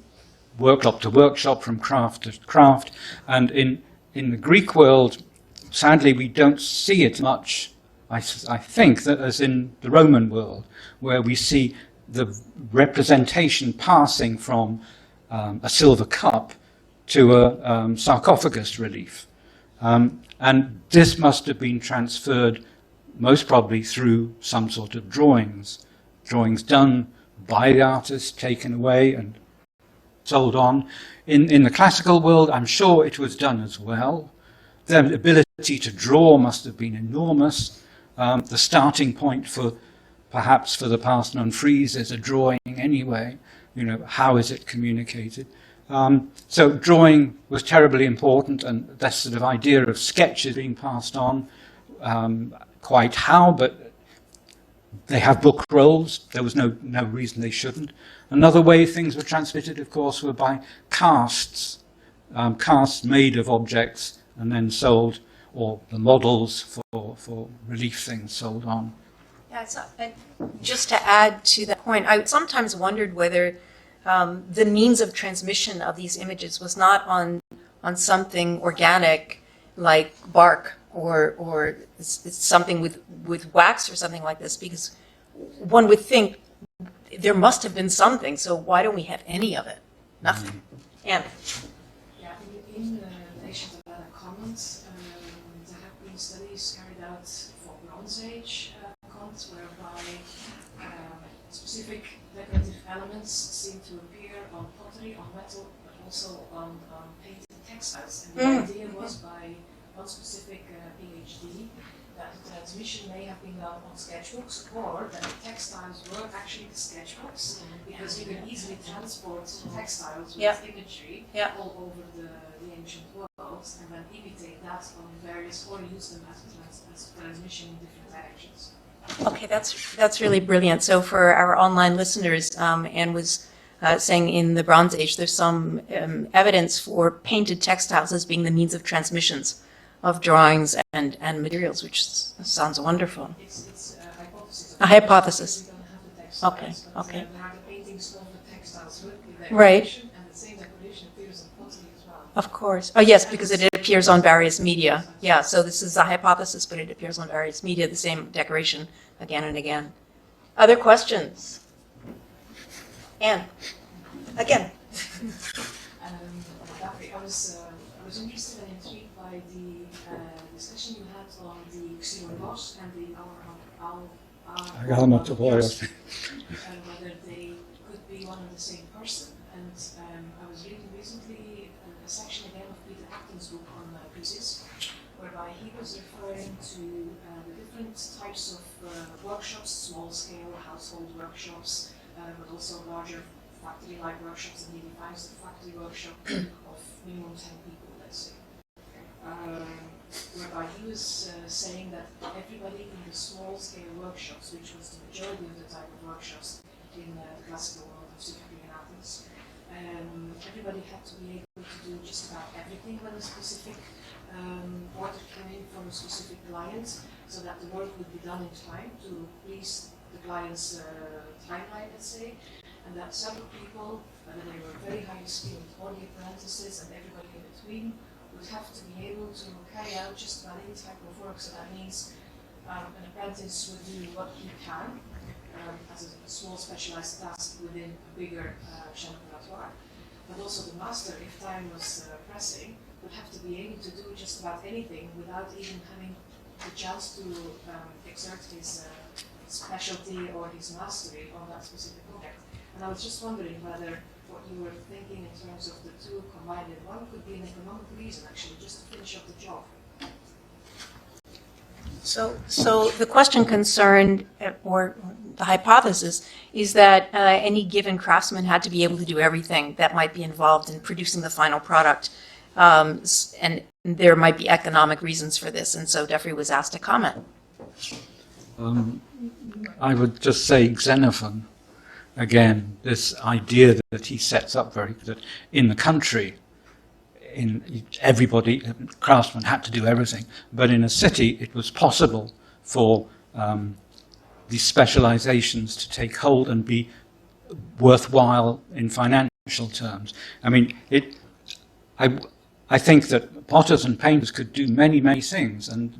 workshop to workshop, from craft to craft. And in the Greek world, sadly, we don't see it much, I think, as in the Roman world, where we see the representation passing from a silver cup to a sarcophagus relief. And this must have been transferred most probably through some sort of drawings done by the artist, taken away and sold on. In the classical world, I'm sure it was done as well. Their ability to draw must have been enormous. The starting point perhaps for the Parthenon frieze is a drawing anyway. You know, how is it communicated? So drawing was terribly important, and that sort of idea of sketches being passed on, quite how, but they have book rolls. There was no reason they shouldn't. Another way things were transmitted, of course, were by casts, casts made of objects and then sold, or the models for relief things sold on.
Yeah, just to add to that point, I sometimes wondered whether the means of transmission of these images was not on something organic like bark or it's something with wax or something like this, because one would think there must have been something, so why don't we have any of it? Nothing. Anne?
Yeah, in relation to that comment, there have been studies carried out for Bronze Age icons, whereby specific decorative elements seem to appear on pottery, on metal, but also on painted textiles. And the idea was by one specific PhD that the transmission may have been done on sketchbooks, or that the textiles were actually the sketchbooks, because you can easily transport textiles with imagery all over the ancient world, and then imitate that on various, or use them as transmission in different directions.
Okay, that's really brilliant. So for our online listeners, Anne was saying in the Bronze Age, there's some evidence for painted textiles as being the means of transmissions of drawings and materials, which sounds wonderful.
It's a hypothesis.
A hypothesis.
We don't have the text.
Okay,
But,
okay.
there are the paintings of the textiles with the
Right.
decoration, and the same decoration appears in pottery as well.
Of course. Oh, yes, because it appears on various media. Yeah, so this is a hypothesis, but it appears on various media, the same decoration again and again. Other questions? Anne, again.
Dyfri, I was interested and intrigued by the discussion you had on the Xerolos and the whether they could be one and the same person. And I was reading recently a section again of Peter Acton's book on pieces, whereby he was referring to the different types of workshops, small-scale household workshops, but also larger factory-like workshops, and he defines the factory workshop of minimum 10 people, let's say. Whereby he was saying that everybody in the small-scale workshops, which was the majority of the type of workshops in the classical world of Dyfri and Athens, everybody had to be able to do just about everything when a specific order came in from a specific client, so that the work would be done in time to please the client's timeline, let's say, and that several people, whether they were very highly skilled or the apprentices and everybody in between, would have to be able to carry out just about any type of work. So that means an apprentice would do what he can as a small specialized task within a bigger chain operatoire. But also the master, if time was pressing, would have to be able to do just about anything without even having the chance to exert his specialty or his mastery on that specific object. And I was just wondering whether what you were thinking in terms of the two combined in one could be an economic reason, actually, just to finish up the job.
So the question concerned, or the hypothesis, is that any given craftsman had to be able to do everything that might be involved in producing the final product. And there might be economic reasons for this, and so Dyfri was asked to comment.
I would just say Xenophon, again, this idea that he sets up that in the country, everybody, craftsmen had to do everything, but in a city it was possible for these specializations to take hold and be worthwhile in financial terms. I mean, I think that potters and painters could do many, many things and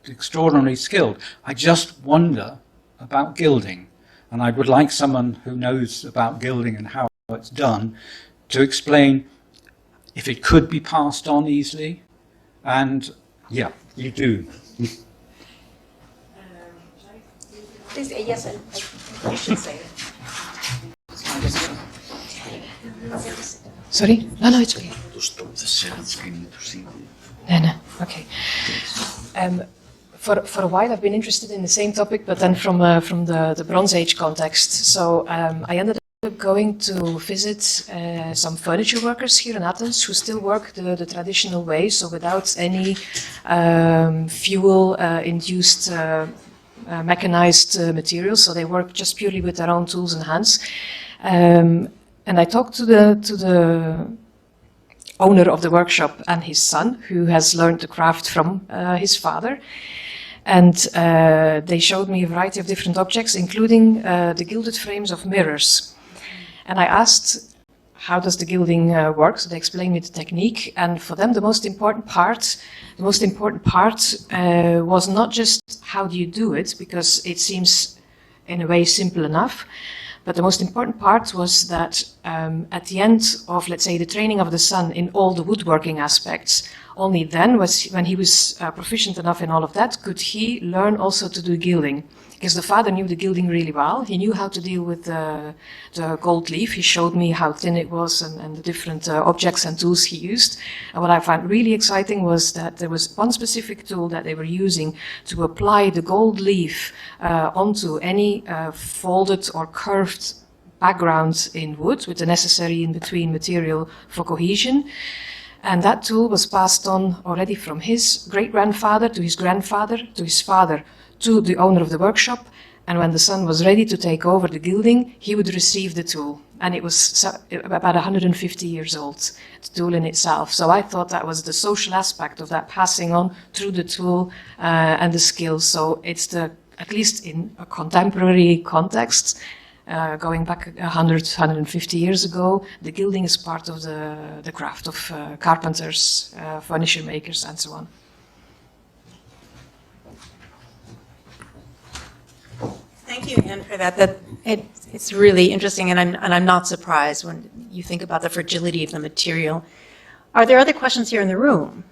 extraordinarily skilled. I just wonder about gilding, and I would like someone who knows about gilding and how it's done to explain if it could be passed on easily. And yeah, you do.
Please, yes, I should say it. Sorry? No, it's okay. No, okay. For a while I've been interested in the same topic, but then from the Bronze Age context. So I ended up going to visit some furniture workers here in Athens who still work the traditional way, so without any fuel-induced mechanized materials. So they work just purely with their own tools and hands. And I talked to the owner of the workshop and his son, who has learned the craft from his father. And they showed me a variety of different objects, including the gilded frames of mirrors. And I asked, how does the gilding work? So they explained me the technique. And for them, the most important part was not just how do you do it, because it seems in a way simple enough. But the most important part was that at the end of, let's say, the training of the son in all the woodworking aspects, only then, when he was proficient enough in all of that, could he learn also to do gilding. Because the father knew the gilding really well. He knew how to deal with the gold leaf. He showed me how thin it was and the different objects and tools he used. And what I found really exciting was that there was one specific tool that they were using to apply the gold leaf onto any folded or curved background in wood with the necessary in-between material for cohesion. And that tool was passed on already from his great-grandfather to his grandfather to his father to the owner of the workshop,
And when the son was ready to take over the gilding, he would receive the tool. And it was about 150 years old, the tool in itself. So I thought that was the social aspect of that passing on through the tool and the skills. So it's the, at least in a contemporary context, going back 100, 150 years ago, the gilding is part of the craft of carpenters, furniture makers, and so on.
Thank you, Anne, for that. It's really interesting, and I'm not surprised when you think about the fragility of the material. Are there other questions here in the room?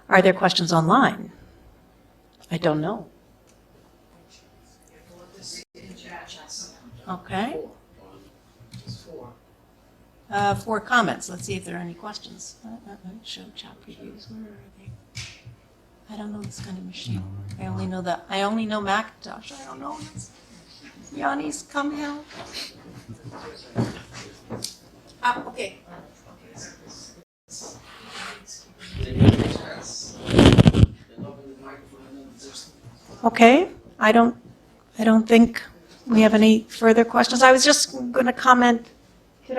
Are there questions online? I don't know. Okay. 4 comments. Let's see if there are any questions. Show chat previews. Where are they? I don't know this kind of machine. I only know Macintosh. I don't know this. Yanni's come help. Okay. Okay. I don't think we have any further questions. I was just going to comment. Did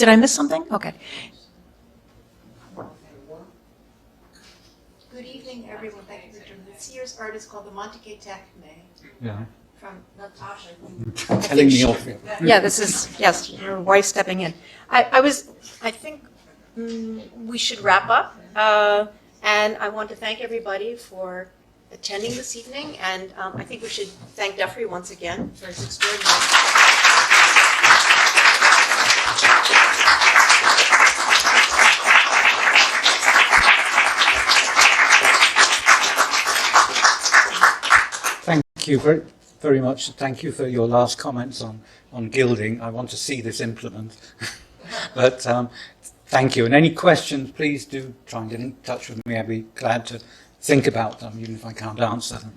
I miss something? Okay.
Good evening, everyone. Thank you for joining. This year's art is called the TEXNH-Lecture
Yeah.
from Natasha.
Telling me off.
Yeah, this is, yes, your wife stepping in. I think we should wrap up. And I want to thank everybody for attending this evening. And I think we should thank Dyfri once again for his extraordinary.
Thank you very, very much. Thank you for your last comments on gilding. I want to see this implement. But thank you. And any questions, please do try and get in touch with me. I'd be glad to think about them, even if I can't answer them.